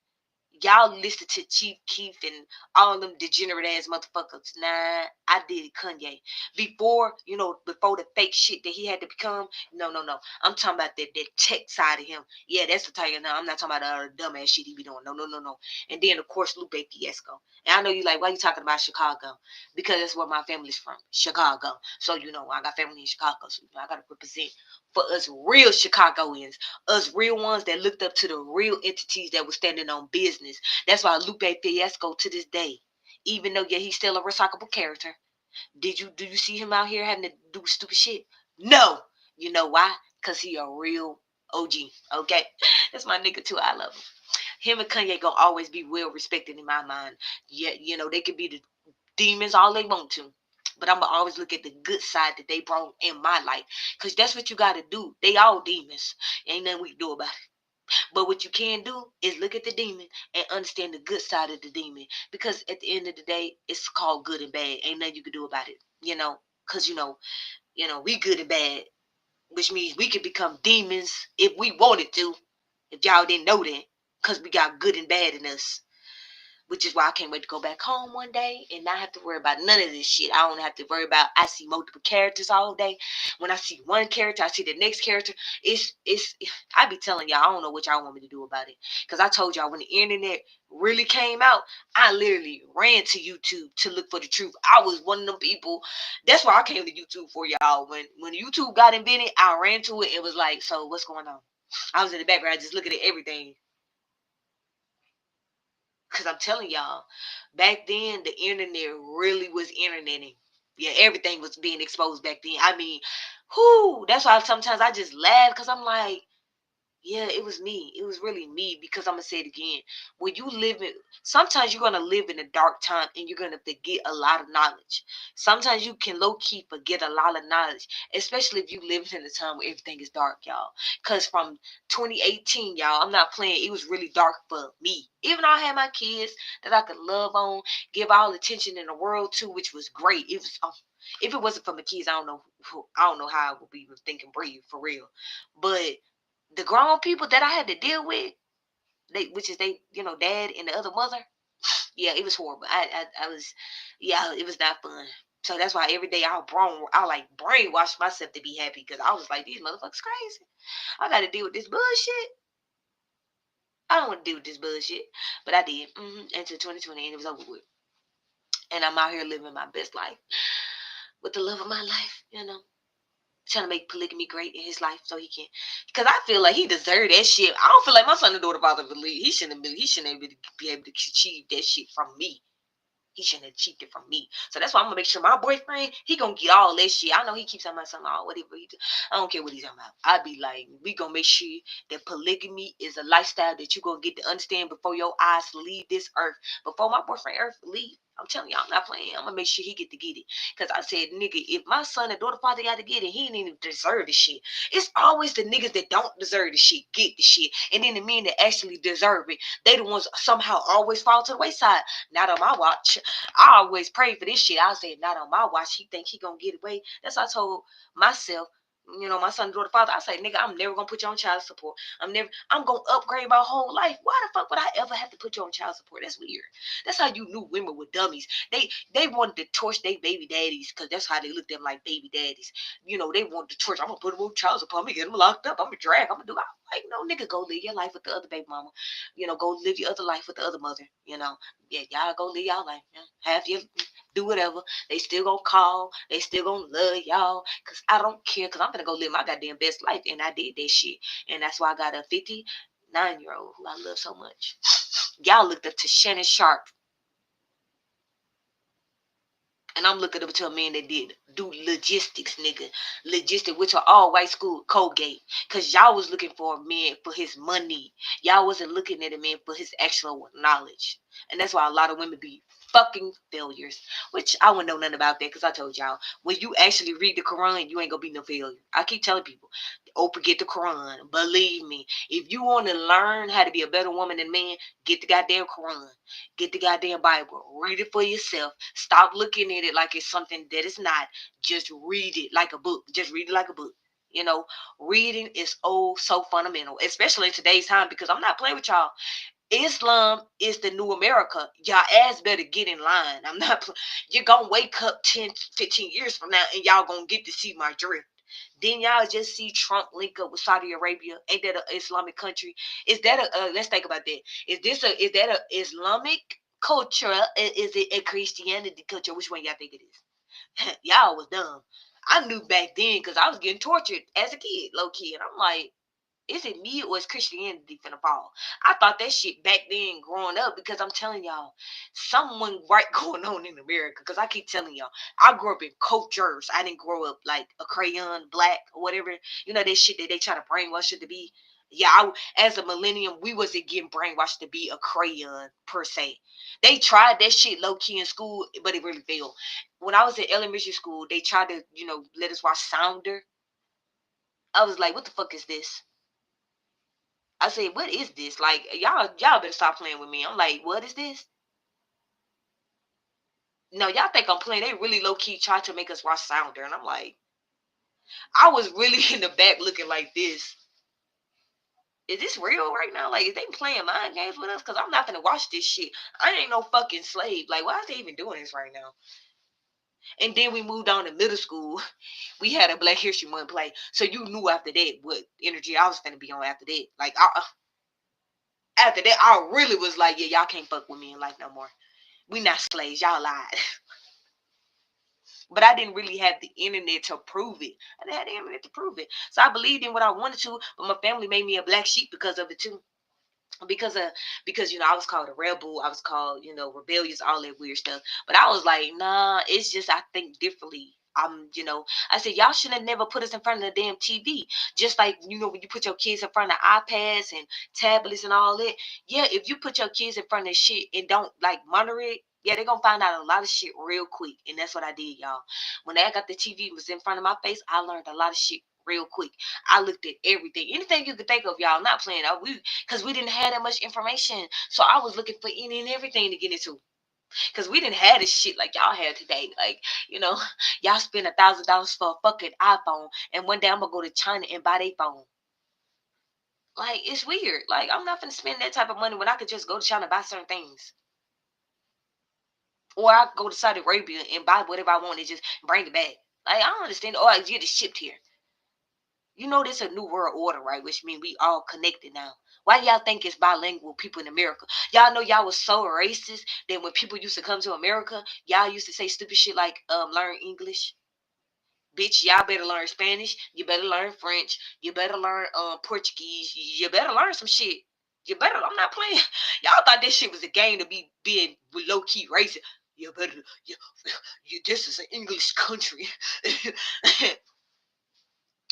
Y'all listen to Chief Keef and all them degenerate ass motherfuckers. Nah, I did Kanye. Before the fake shit that he had to become. No. I'm talking about that tech side of him. Yeah, that's the title. No, I'm not talking about the dumbass shit he be doing. No. And then, of course, Lupe Fiasco. And I know you like, why you talking about Chicago? Because that's where my family's from. Chicago. So, I got family in Chicago. So, I got to represent for us real Chicagoans. Us real ones that looked up to the real entities that were standing on business. That's why Lupe Fiasco to this day, even though he's still a recyclable character. Do you see him out here having to do stupid shit? No. You know why? Because he a real OG. Okay? That's my nigga too. I love him. Him and Kanye gonna always be well respected in my mind. Yeah, they could be the demons all they want to. But I'm going to always look at the good side that they brought in my life. Because that's what you got to do. They all demons. Ain't nothing we can do about it. But what you can do is look at the demon and understand the good side of the demon. Because at the end of the day, it's called good and bad. Ain't nothing you can do about it. Because, we good and bad. Which means we could become demons if we wanted to. If y'all didn't know that. Because we got good and bad in us. Which is why I can't wait to go back home one day and not have to worry about none of this shit. I don't have to worry about, I see multiple characters all day. When I see one character, I see the next character. I be telling y'all, I don't know what y'all want me to do about it. Because I told y'all when the internet really came out, I literally ran to YouTube to look for the truth. I was one of them people. That's why I came to YouTube for y'all. When YouTube got invented, I ran to it. It was like, so what's going on? I was in the background just looking at everything. Because I'm telling y'all, back then, the internet really was interneting. Yeah, everything was being exposed back then. I mean, that's why sometimes I just laugh, because I'm like, Yeah, it was me. It was really me because I'm gonna say it again. When you live in, sometimes you're gonna live in a dark time and you're gonna forget a lot of knowledge. Sometimes you can low key forget a lot of knowledge, especially if you live in a time where everything is dark, y'all. Cause from 2018, y'all, I'm not playing. It was really dark for me. Even though I had my kids that I could love on, give all the attention in the world to, which was great. It was. If it wasn't for my kids, I don't know. I don't know how I would be even thinking breathe for real. But the grown people that I had to deal with, which is they, dad and the other mother, yeah, it was horrible. I was, yeah, it was not fun. So that's why every day I like brainwash myself to be happy because I was like, these motherfuckers crazy. I got to deal with this bullshit. I don't want to deal with this bullshit, but I did. Until 2020, and it was over with. And I'm out here living my best life with the love of my life, trying to make polygamy great in his life so he can, because I feel like he deserved that shit. I don't feel like my son and daughter father believe he shouldn't be able to achieve that shit from me. He shouldn't have cheated from me. So that's why I'm gonna make sure my boyfriend, he gonna get all that shit. I know he keeps talking about something, whatever he do. I don't care what he's talking about. I be like, we gonna make sure that polygamy is a lifestyle that you gonna get to understand before your eyes leave this earth. Before my boyfriend earth leave. I'm telling you, I'm not playing. I'm gonna make sure he get to get it. Cause I said, nigga, if my son and daughter father got to get it, he didn't even deserve the shit. It's always the niggas that don't deserve the shit get the shit. And then the men that actually deserve it, they the ones somehow always fall to the wayside. Not on my watch. I always pray for this shit. I say, not on my watch. He think he gonna get away. That's what I told myself. My son and daughter father. I say, nigga, I'm never gonna put you on child support. I'm gonna upgrade my whole life. Why the fuck would I ever have to put you on child support? That's weird. That's how you knew women were dummies. They wanted to torch their baby daddies because that's how they looked at them, like baby daddies. They wanted to torch. I'm gonna put them on child support. I'm gonna get them locked up. I'm gonna drag. I'm gonna do. I'm like, no, nigga, go live your life with the other baby mama. Go live your other life with the other mother. Yeah, y'all go live y'all life. Have your do whatever. They still gonna call. They still gonna love y'all. Cause I don't care. Cause I'm gonna go live my goddamn best life, and I did that shit. And that's why I got a 59-year-old who I love so much. Y'all looked up to Shannon Sharp, and I'm looking up to a man that did do logistics, nigga. Logistics, which are all white school, Colgate. Cause y'all was looking for a man for his money. Y'all wasn't looking at a man for his actual knowledge. And that's why a lot of women be fucking failures. Which I wouldn't know nothing about that because I told y'all, when you actually read the Quran, you ain't gonna be no failure. I keep telling people, open get the Quran. Believe me. If you want to learn how to be a better woman than man, get the goddamn Quran. Get the goddamn Bible. Read it for yourself. Stop looking at it like it's something that it's not. Just read it like a book. Just read it like a book. Reading is so fundamental, especially in today's time, because I'm not playing with y'all. Islam is the new America. Y'all ass better get in line. You're gonna wake up 10, 15 years from now and y'all gonna get to see my drift. Then y'all just see Trump link up with Saudi Arabia. Ain't that an Islamic country? Is that let's think about that. Is that a Islamic culture? Is it a Christianity culture? Which one y'all think it is? Y'all was dumb. I knew back then because I was getting tortured as a kid, low key. And I'm like, is it me or is Christianity finna fall? I thought that shit back then growing up because I'm telling y'all, someone right going on in America. Because I keep telling y'all, I grew up in cultures. I didn't grow up like a crayon, black, or whatever. That shit that they try to brainwash it to be. Yeah, as a millennium, we wasn't getting brainwashed to be a crayon per se. They tried that shit low key in school, but it really failed. When I was in elementary school, they tried to, let us watch Sounder. I was like, what the fuck is this? I said, what is this? Like, y'all better stop playing with me. I'm like, what is this? No, y'all think I'm playing. They really low key tried to make us watch Sounder. And I'm like, I was really in the back looking like this. Is this real right now? Like, is they playing mind games with us? Because I'm not going to watch this shit. I ain't no fucking slave. Like, why is they even doing this right now? And then we moved on to middle school. We had a Black History Month play. So you knew after that what energy I was going to be on after that. Like, after that, I really was like, yeah, y'all can't fuck with me in life no more. We not slaves. Y'all lied. But I didn't really have the internet to prove it. I didn't have the internet to prove it. So I believed in what I wanted to, but my family made me a black sheep because of it too. Because I was called a rebel, I was called, rebellious, all that weird stuff. But I was like, nah, it's just I think differently. I said, y'all should have never put us in front of the damn TV. Just like, when you put your kids in front of iPads and tablets and all that. Yeah, if you put your kids in front of shit and don't like monitor it, yeah, they're gonna find out a lot of shit real quick. And that's what I did, y'all. When I got the TV was in front of my face, I learned a lot of shit real quick. I looked at everything, anything you could think of, y'all. Not playing out, because we didn't have that much information, so I was looking for any and everything to get into. Because we didn't have this shit like y'all have today. Like, y'all spend $1,000 for a fucking iPhone, and one day I'm gonna go to China and buy their phone. Like, it's weird. Like, I'm not gonna spend that type of money when I could just go to China and buy certain things. Or I could go to Saudi Arabia and buy whatever I want and just bring it back. Like, I don't understand. Oh, I get it shipped here. This is a new world order, right? Which means we all connected now. Why y'all think it's bilingual people in America? Y'all know y'all was so racist that when people used to come to America, y'all used to say stupid shit like learn English. Bitch, y'all better learn Spanish. You better learn French. You better learn Portuguese. You better learn some shit. You better. I'm not playing. Y'all thought this shit was a game to be being low key racist. You better. This is an English country.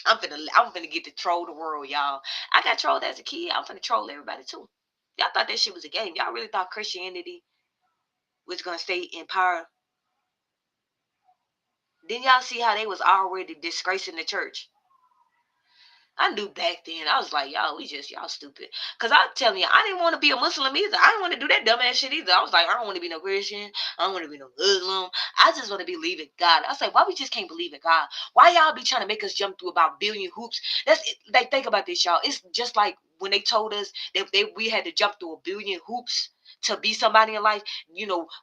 I'm finna get to troll the world, y'all. I got trolled as a kid. I'm finna troll everybody too. Y'all thought that shit was a game. Y'all really thought Christianity was gonna stay in power? Then y'all see how they was already disgracing the church. I knew back then. I was like, y'all stupid. Cause I'm telling you, I didn't want to be a Muslim either. I didn't want to do that dumbass shit either. I was like, I don't want to be no Christian. I don't want to be no Muslim. I just want to believe in God. I was like, why we just can't believe in God? Why y'all be trying to make us jump through about billion hoops? That's like, think about this, y'all. It's just like when they told us that we had to jump through a billion hoops to be somebody in life.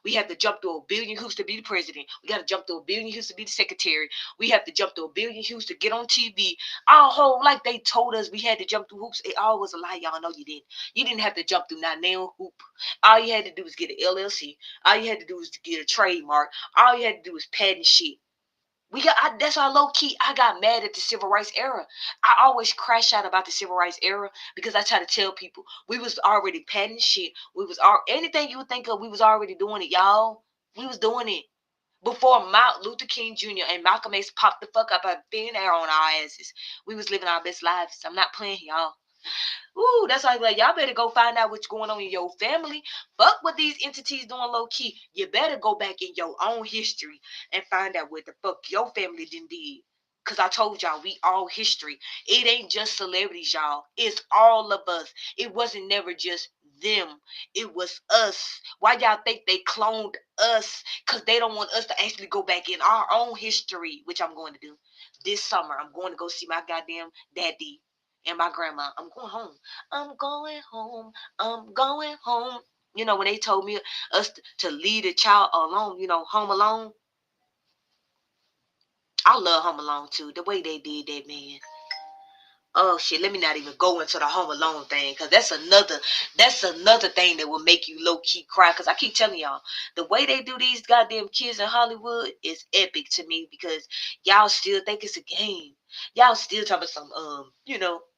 We have to jump through a billion hoops to be the president. We got to jump through a billion hoops to be the secretary. We have to jump through a billion hoops to get on TV. Our whole life they told us we had to jump through hoops. It all was a lie, y'all. No, you didn't. You didn't have to jump through not nail hoop. All you had to do was get an LLC. All you had to do was get a trademark. All you had to do was patent shit. That's how low key I got mad at the civil rights era. I always crash out about the civil rights era because I try to tell people we was already patenting shit. We was anything you would think of, we was already doing it, y'all. We was doing it before Martin Luther King Jr. and Malcolm X popped the fuck up a thin air on our asses. We was living our best lives. I'm not playing, y'all. Ooh, that's why like y'all better go find out what's going on in your family. Fuck what these entities doing low key. You better go back in your own history and find out what the fuck your family did. Cause I told y'all we all history. It ain't just celebrities, y'all. It's all of us. It wasn't never just them. It was us. Why y'all think they cloned us? Cause they don't want us to actually go back in our own history, which I'm going to do this summer. I'm going to go see my goddamn daddy and my grandma. I'm going home. I'm going home. I'm going home. When they told me us to leave a child alone, home alone. I love Home Alone too. The way they did that, man. Oh shit, let me not even go into the Home Alone thing, because that's another thing that will make you low key cry. Because I keep telling y'all, the way they do these goddamn kids in Hollywood is epic to me, because y'all still think it's a game. Y'all still talking about some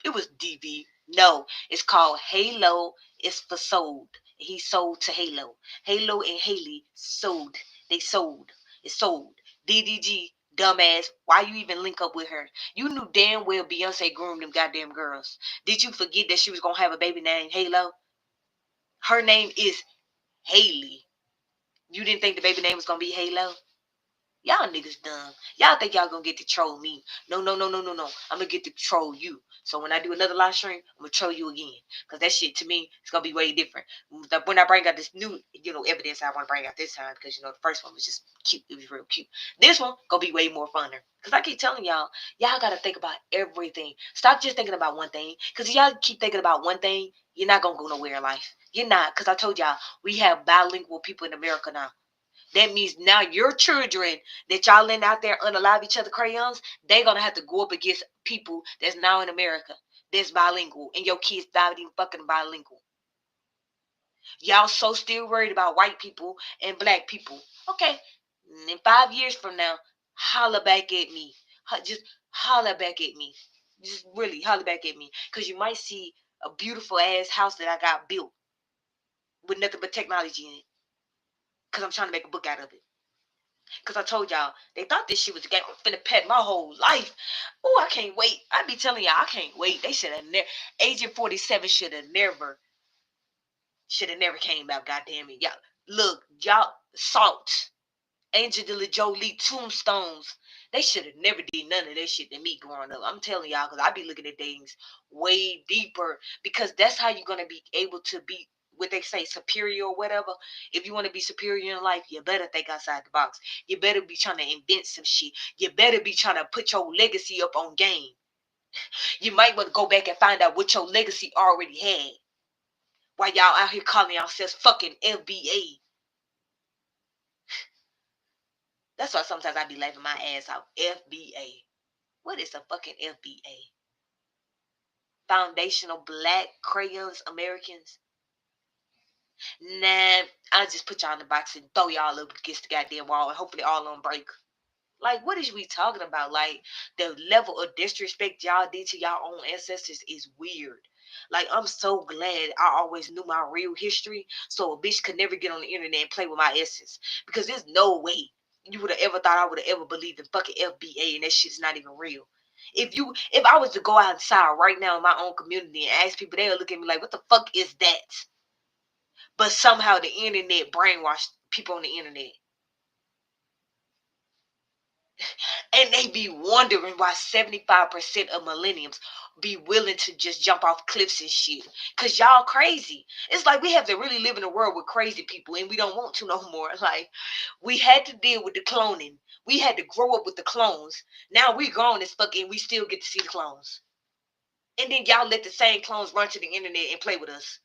it was DV. No, it's called Halo. It's for sold. He sold to Halo. Halo and Haley sold. They sold. It's sold. DDG, dumbass. Why you even link up with her? You knew damn well Beyonce groomed them goddamn girls. Did you forget that she was gonna have a baby named Halo? Her name is Haley. You didn't think the baby name was gonna be Halo? Y'all niggas dumb. Y'all think y'all gonna get to troll me. No, no, no, no, no, no. I'm gonna get to troll you. So when I do another live stream, I'm gonna troll you again. Because that shit to me, it's gonna be way different. When I bring out this new, evidence I want to bring out this time, because the first one was just cute. It was real cute. This one gonna be way more funner. Because I keep telling y'all gotta think about everything. Stop just thinking about one thing. Because y'all keep thinking about one thing, you're not gonna go nowhere in life. You're not. Because I told y'all, we have bilingual people in America now. That means now your children that y'all letting out there unalive each other crayons, they're going to have to go up against people that's now in America that's bilingual, and your kids not even fucking bilingual. Y'all so still worried about white people and black people. Okay, in 5 years from now, holler back at me. Just holler back at me. Just really holler back at me. Because you might see a beautiful ass house that I got built with nothing but technology in it. Because I'm trying to make a book out of it. Because I told y'all, they thought this shit was a game. I'm finna pet my whole life. Oh, I can't wait. I be telling y'all, I can't wait. They should have never, Agent 47 should have never came out, goddamn it. Y'all, look, y'all, Salt, Angelina Jolie, Tombstones. They should have never did none of that shit than me growing up. I'm telling y'all, because I be looking at things way deeper. Because that's how you're going to be able to be what they say, superior or whatever. If you want to be superior in life, you better think outside the box. You better be trying to invent some shit. You better be trying to put your legacy up on game. You might want to go back and find out what your legacy already had. While y'all out here calling yourselves fucking FBA. That's why sometimes I be laughing my ass out. FBA. What is a fucking FBA? Foundational Black Crayons Americans. Nah, I'll just put y'all in the box and throw y'all up against the goddamn wall and hopefully all on break. Like, what is we talking about? Like, the level of disrespect y'all did to y'all own ancestors is weird. Like, I'm so glad I always knew my real history, so a bitch could never get on the internet and play with my essence. Because there's no way you would have ever thought I would have ever believed in fucking FBA and that shit's not even real. If I was to go outside right now in my own community and ask people, they'll look at me like, what the fuck is that? But somehow the internet brainwashed people on the internet. And they be wondering why 75% of millennials be willing to just jump off cliffs and shit. Cause y'all crazy. It's like we have to really live in a world with crazy people and we don't want to no more. Like, we had to deal with the cloning. We had to grow up with the clones. Now we grown as fuck and we still get to see the clones. And then y'all let the same clones run to the internet and play with us.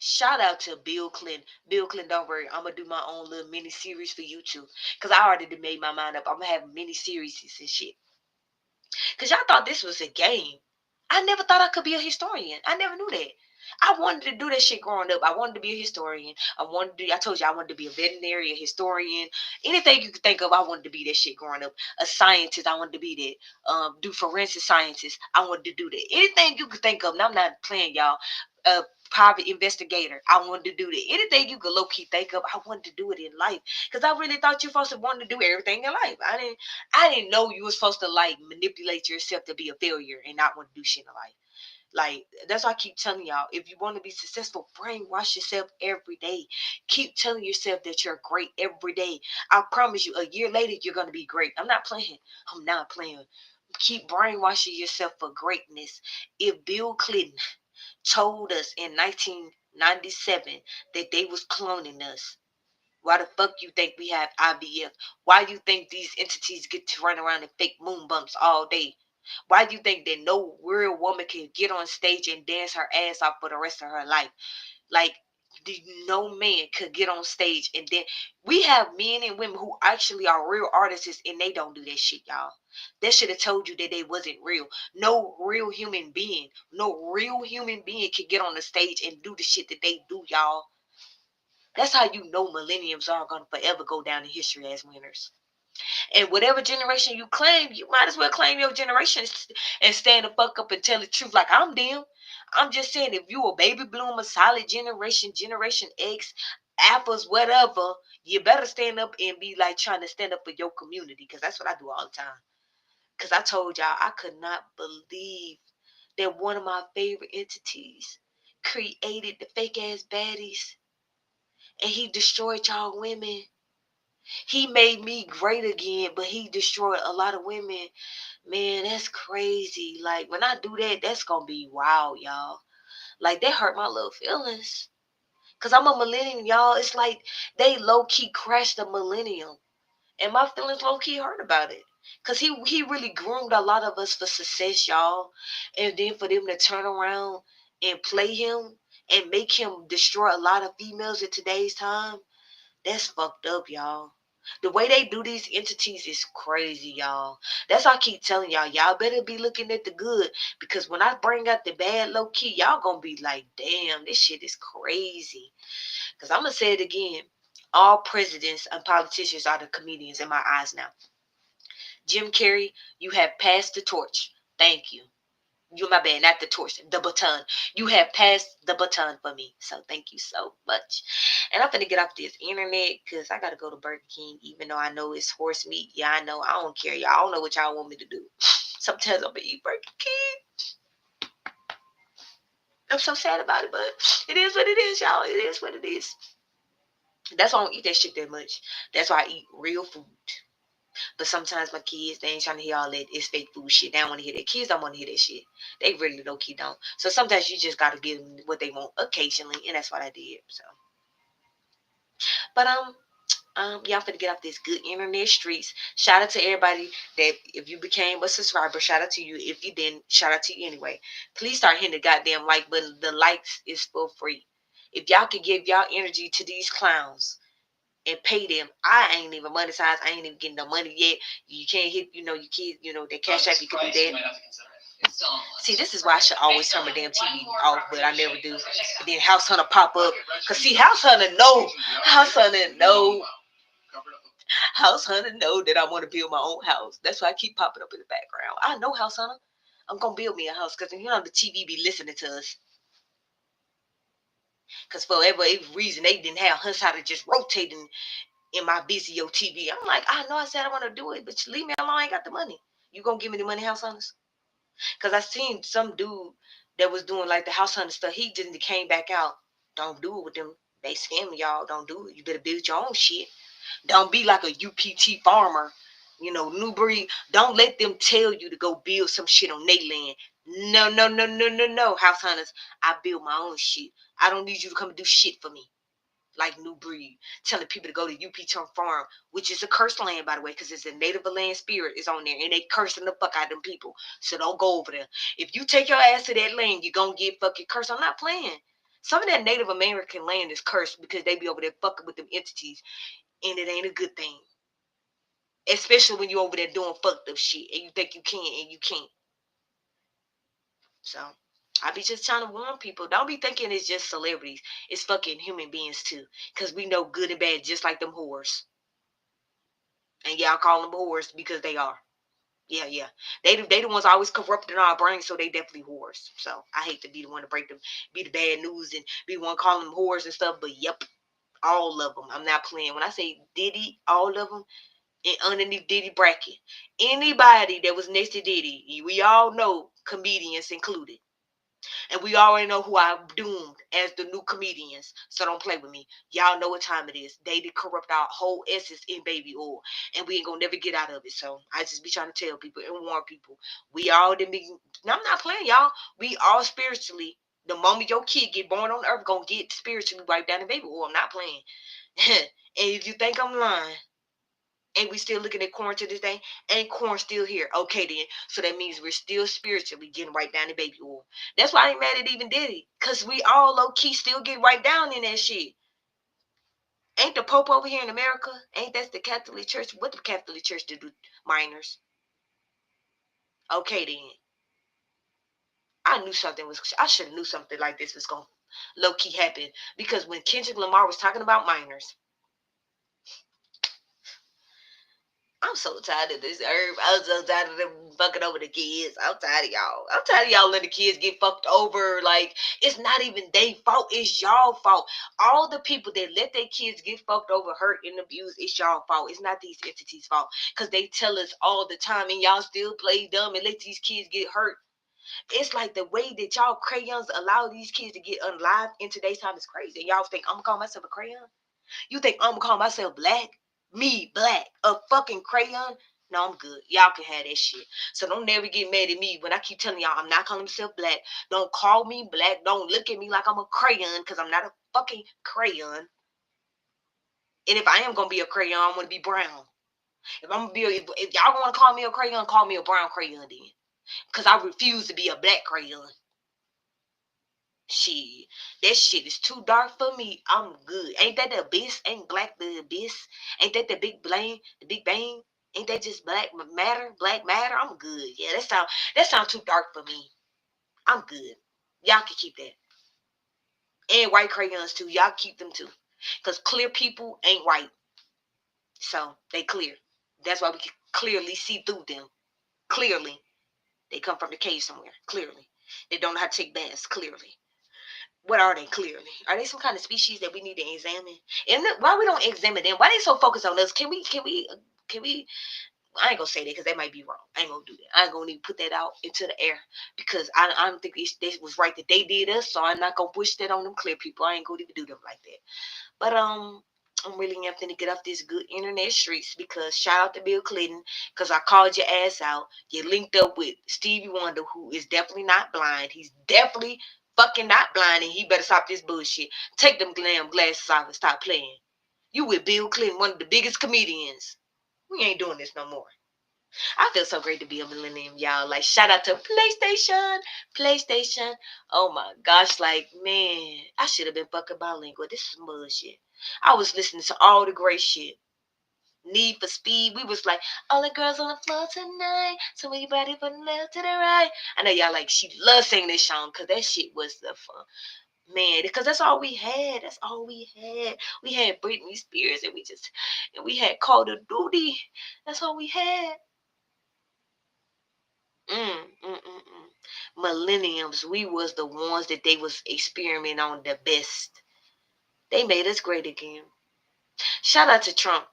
Shout out to Bill Clinton. Bill Clinton, don't worry. I'm going to do my own little mini series for YouTube. Because I already made my mind up. I'm going to have mini series and shit. Because y'all thought this was a game. I never thought I could be a historian. I never knew that. I wanted to do that shit growing up. I wanted to be a historian. I told you I wanted to be a veterinary, a historian. Anything you could think of, I wanted to be that shit growing up. A scientist, I wanted to be that. Do forensic sciences, I wanted to do that. Anything you could think of, and I'm not playing y'all. Private investigator, I wanted to do that. Anything you could low key think of, I wanted to do it in life. Because I really thought you supposed to want to do everything in life. I didn't know you were supposed to like manipulate yourself to be a failure and not want to do shit in life. Like, that's why I keep telling y'all, if you want to be successful, brainwash yourself every day. Keep telling yourself that you're great every day. I promise you, a year later, you're going to be great. I'm not playing. I'm not playing. Keep brainwashing yourself for greatness. If Bill Clinton told us in 1997 that they was cloning us, why the fuck you think we have IVF? Why do you think these entities get to run around and fake moon bumps all day? Why do you think that no real woman can get on stage and dance her ass off for the rest of her life? Like, no man could get on stage and then we have men and women who actually are real artists and they don't do that shit, y'all. That should have told you that they wasn't real. No real human being, could get on the stage and do the shit that they do, y'all. That's how you know millenniums are gonna forever go down in history as winners. And whatever generation you claim, you might as well claim your generation and stand the fuck up and tell the truth like I'm them. I'm just saying, if you a baby bloomer, solid generation, Generation X, Alphas, whatever, you better stand up and be like trying to stand up for your community, because that's what I do all the time. Because I told y'all, I could not believe that one of my favorite entities created the fake ass baddies and he destroyed y'all women. He made me great again, but he destroyed a lot of women. Man, that's crazy. Like, when I do that, that's gonna be wild, y'all. Like, that hurt my little feelings. Cause I'm a millennium, y'all. It's like they low-key crashed the millennium. And my feelings low-key hurt about it. Cause he really groomed a lot of us for success, y'all. And then for them to turn around and play him and make him destroy a lot of females in today's time, that's fucked up, y'all. The way they do these entities is crazy, y'all. That's why I keep telling y'all, y'all better be looking at the good. Because when I bring out the bad low key, y'all gonna be like, damn, this shit is crazy. Because I'm gonna say it again. All presidents and politicians are the comedians in my eyes now. Jim Carrey, you have passed the torch. Thank you. You, my bad, not the torch, the baton. You have passed the baton for me. So thank you so much. And I'm finna get off this internet because I gotta go to Burger King, even though I know it's horse meat. Yeah, I know. I don't care. Y'all don't know what y'all want me to do. Sometimes I'm gonna eat Burger King. I'm so sad about it, but it is what it is, y'all. It is what it is. That's why I don't eat that shit that much. That's why I eat real food. But sometimes my kids, they ain't trying to hear all that it's fake food shit. They don't want to hear that. Kids don't want to hear that shit. They really low key don't. So sometimes you just gotta give them what they want occasionally, and that's what I did. So, but y'all finna get off this good internet streets. Shout out to everybody that if you became a subscriber, shout out to you. If you didn't, shout out to you anyway. Please start hitting the goddamn like button. The likes is for free. If y'all could give y'all energy to these clowns and pay them, I ain't even monetized. I ain't even getting no money yet. You can't hit, your kids, their cash app. You can do that. See, this is why I should always turn my damn TV off, but I never do. And then House Hunter pop up. Cause see, House Hunter know that I want to build my own house. That's why I keep popping up in the background. I know House Hunter. I'm gonna build me a house because the TV be listening to us. Cause for every reason they didn't have Hunts how to just rotating in my Vizio TV. I'm like, I know I said I want to do it, but you leave me alone. I ain't got the money. You gonna give me the money, House Hunters? Cause I seen some dude that was doing like the House Hunter stuff. He just came back out. Don't do it with them. They scam y'all. Don't do it. You better build your own shit. Don't be like a UPT farmer, new breed. Don't let them tell you to go build some shit on their land. No, no, no, no, no, no, House Hunters. I build my own shit. I don't need you to come and do shit for me. Like New Breed, telling people to go to UP Farm, which is a cursed land, by the way, because it's a native land spirit is on there, and they cursing the fuck out of them people. So don't go over there. If you take your ass to that land, you're going to get fucking cursed. I'm not playing. Some of that Native American land is cursed because they be over there fucking with them entities, and it ain't a good thing. Especially when you over there doing fucked up shit, and you think you can, and you can't. So I be just trying to warn people. Don't be thinking it's just celebrities. It's fucking human beings too. Because we know good and bad just like them whores. And y'all call them whores because they are. Yeah, yeah. They the ones always corrupting our brains, so they definitely whores. So I hate to be the one to break them, be the bad news and be the one calling them whores and stuff. But yep, all of them. I'm not playing. When I say Diddy, all of them, and underneath Diddy bracket. Anybody that was next to Diddy, we all know, comedians included. And we already know who I doomed as the new comedians. So don't play with me. Y'all know what time it is. They did corrupt our whole essence in baby oil. And we ain't gonna never get out of it. So I just be trying to tell people and warn people. We all didn't be, I'm not playing, y'all. We all spiritually, the moment your kid get born on earth, gonna get spiritually wiped down in baby oil. I'm not playing. And if you think I'm lying, and we still looking at corn to this day, ain't corn still here? Okay then. So that means we're still spiritually getting right down to baby oil. That's why I ain't mad at even Diddy. Cause we all low key still get right down in that shit. Ain't the Pope over here in America? Ain't that the Catholic Church? What the Catholic Church do minors? Okay then. I knew something was, I should have knew something like this was gonna low key happen. Because when Kendrick Lamar was talking about minors, I'm so tired of this herb. I'm so tired of them fucking over the kids. I'm tired of y'all. I'm tired of y'all letting the kids get fucked over. Like, it's not even their fault. It's y'all fault. All the people that let their kids get fucked over, hurt, and abused, it's y'all fault. It's not these entities' fault. Because they tell us all the time, and y'all still play dumb and let these kids get hurt. It's like the way that y'all crayons allow these kids to get unlived in today's time is crazy. And y'all think I'm going to call myself a crayon? You think I'm gonna call myself black? Me, black, a fucking crayon? No, I'm good. Y'all can have that shit. So don't never get mad at me when I keep telling y'all I'm not calling myself black. Don't call me black. Don't look at me like I'm a crayon because I'm not a fucking crayon. And if I am gonna be a crayon, I'm gonna be brown. If I'm gonna be, if y'all want to call me a crayon, call me a brown crayon then. Because I refuse to be a black crayon. Shit, that shit is too dark for me. I'm good. Ain't that the abyss? Ain't black the abyss? Ain't that the big bang? The big bang? Ain't that just black matter? Black matter? I'm good. Yeah, that sound too dark for me. I'm good. Y'all can keep that. And white crayons too. Y'all keep them too. Cause clear people ain't white. So they clear. That's why we can clearly see through them. Clearly. They come from the cave somewhere, clearly. They don't know how to take baths, clearly. What are they, clearly? Are they some kind of species that we need to examine? And why we don't examine them? Why they so focused on us? Can we I ain't gonna say that because that might be wrong. I ain't gonna do that. I ain't gonna even put that out into the air because I don't think this was right that they did us. So I'm not gonna push that on them clear people. I ain't gonna even do them like that. But I'm really having to get off this good internet streets because shout out to Bill Clinton because I called your ass out. You linked up with Stevie Wonder, who is definitely not blind. He's definitely fucking not blind, and he better stop this bullshit. Take them damn glasses off and stop playing. You with Bill Clinton, one of the biggest comedians. We ain't doing this no more. I feel so great to be a millennium, y'all. Like, shout out to PlayStation. PlayStation. Oh my gosh, like, man, I should have been fucking bilingual. This is bullshit. I was listening to all the great shit. Need for Speed. We was like, all the girls on the floor tonight. So anybody from the left to the right. I know y'all like, she loves singing this song because that shit was the fun. Man, because that's all we had. That's all we had. We had Britney Spears and we had Call of Duty. That's all we had. Millenniums, we was the ones that they was experimenting on the best. They made us great again. Shout out to Trump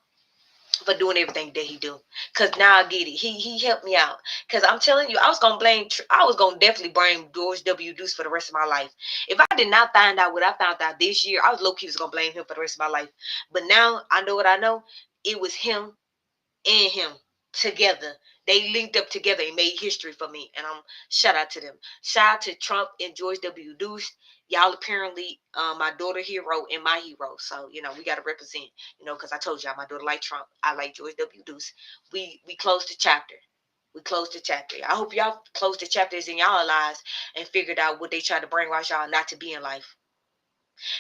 for doing everything that he do. Cause now I get it. He helped me out. Cause I'm telling you, I was gonna definitely blame George W. Bush for the rest of my life. If I did not find out what I found out this year, I was low key was gonna blame him for the rest of my life. But now I know what I know. It was him and him together. They linked up together and made history for me. And I'm shout out to them. Shout out to Trump and George W. Bush. Y'all apparently my daughter hero and my hero. So, we gotta represent, because I told y'all my daughter like Trump. I like George W. Bush. We closed the chapter. We closed the chapter. I hope y'all closed the chapters in y'all lives and figured out what they tried to brainwash y'all not to be in life.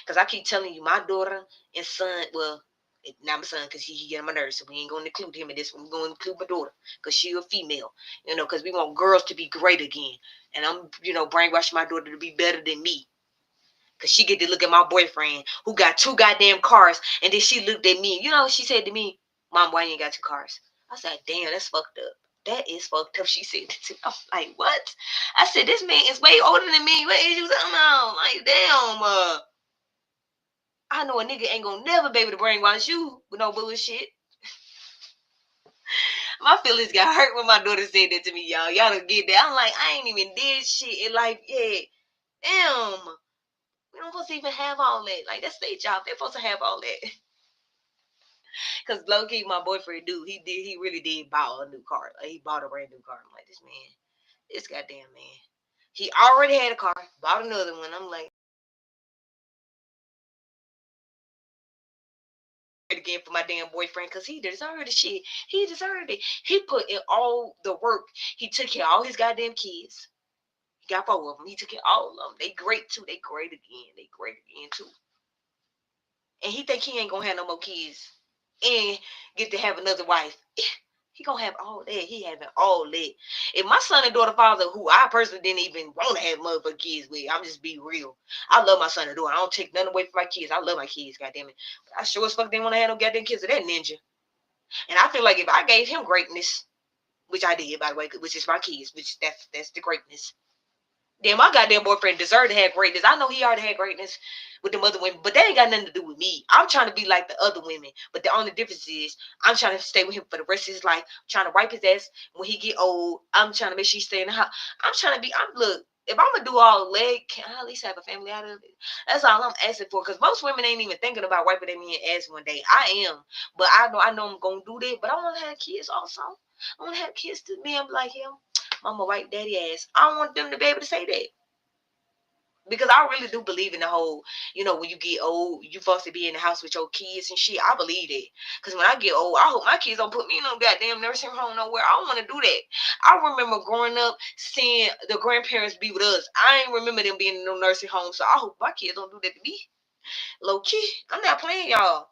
Because I keep telling you, my daughter and son, well, not my son because he get on my nerves, so we ain't going to include him in this one. We're going to include my daughter because she a female, because we want girls to be great again. And I'm, brainwashing my daughter to be better than me. Because she get to look at my boyfriend who got 2 goddamn cars. And then she looked at me. You know what she said to me? Mom, why you ain't got 2 cars? I said, damn, that's fucked up. That is fucked up. She said to me. I'm like, what? I said, this man is way older than me. What is you talking about? Like, damn, I know a nigga ain't gonna never be able to brainwash you with no bullshit. My feelings got hurt when my daughter said that to me, y'all. Y'all don't get that. I'm like, I ain't even did shit in life yet. Damn. We don't supposed to even have all that. Like, that's their job. They're supposed to have all that. Because low key, my boyfriend dude, he really did buy a new car. Like, he bought a brand new car. I'm like, this goddamn man. He already had a car, bought another one. I'm like, again for my damn boyfriend because he deserved the shit. He deserved it. He put in all the work. He took care of all his goddamn kids. He got 4 of them. He took care of all of them. They great too. They great again. They great again too. And he think he ain't gonna have no more kids and get to have another wife. He gonna have all that. He having all that. If my son and daughter father, who I personally didn't even want to have motherfucking kids with, I'm just be real. I love my son and daughter. I don't take nothing away from my kids. I love my kids, goddamn it. But I sure as fuck didn't want to have no goddamn kids of that ninja. And I feel like if I gave him greatness, which I did by the way, which is my kids, which that's the greatness. Then my goddamn boyfriend deserved to have greatness. I know he already had greatness with the other women, but that ain't got nothing to do with me. I'm trying to be like the other women, but the only difference is I'm trying to stay with him for the rest of his life. I'm trying to wipe his ass when he get old. I'm trying to make sure he stay in the house. I'm trying to be. Look. If I'm gonna do all leg, can I at least have a family out of it? That's all I'm asking for. Because most women ain't even thinking about wiping their man ass one day. I am, but I know I'm gonna do that. But I want to have kids also. I want to have kids to me. I'm like him. Mama wipe daddy ass. I want them to be able to say that. Because I really do believe in the whole, when you get old, you supposed to be in the house with your kids and shit. I believe it. Because when I get old, I hope my kids don't put me in no goddamn nursing home nowhere. I don't want to do that. I remember growing up seeing the grandparents be with us. I ain't remember them being in no nursing home. So I hope my kids don't do that to me. Low key. I'm not playing, y'all.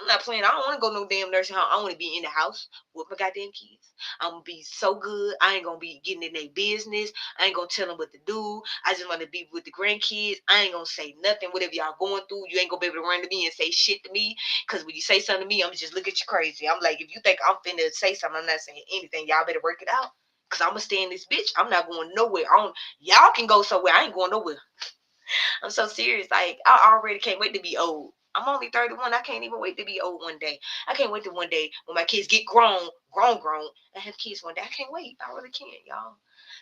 I'm not playing. I don't want to go no damn nursing home. I want to be in the house with my goddamn kids. I'm going to be so good. I ain't going to be getting in their business. I ain't going to tell them what to do. I just want to be with the grandkids. I ain't going to say nothing. Whatever y'all going through, you ain't going to be able to run to me and say shit to me. Because when you say something to me, I'm just look at you crazy. I'm like, if you think I'm finna say something, I'm not saying anything. Y'all better work it out. Cause I'm gonna stay in this bitch. I'm not going nowhere. Y'all can go somewhere. I ain't going nowhere. I'm so serious. Like, I already can't wait to be old. I'm only 31. I can't even wait to be old one day. I can't wait to one day when my kids get grown, and have kids one day. I can't wait. I really can't, y'all.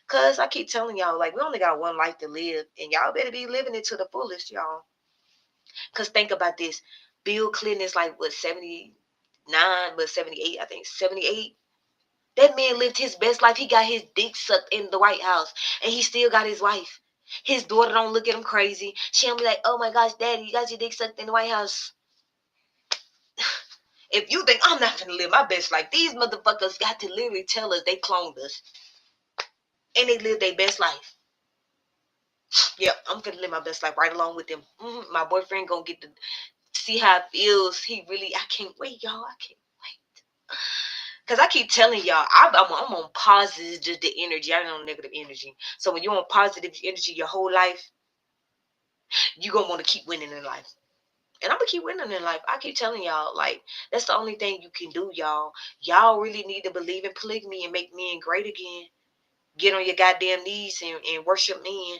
Cause I keep telling y'all, like, we only got one life to live, and y'all better be living it to the fullest, y'all. Cause think about this. Bill Clinton is like what 79, but 78, I think 78. That man lived his best life. He got his dick sucked in the White House, and he still got his wife. His daughter don't look at him crazy. She don't be like, "Oh my gosh, Daddy, you got your dick sucked in the White House." If you think I'm not gonna live my best life, these motherfuckers got to literally tell us they cloned us, and they live their best life. Yep, I'm gonna live my best life right along with them. My boyfriend gonna get to see how it feels. I can't wait, y'all. I can't wait. Cause I keep telling y'all, I'm on positive, just the energy. I don't know negative energy. So when you're on positive energy your whole life, you're gonna want to keep winning in life. And I'm gonna keep winning in life. I keep telling y'all, like, that's the only thing you can do, y'all. Y'all really need to believe in polygamy and make men great again. Get on your goddamn knees and worship men.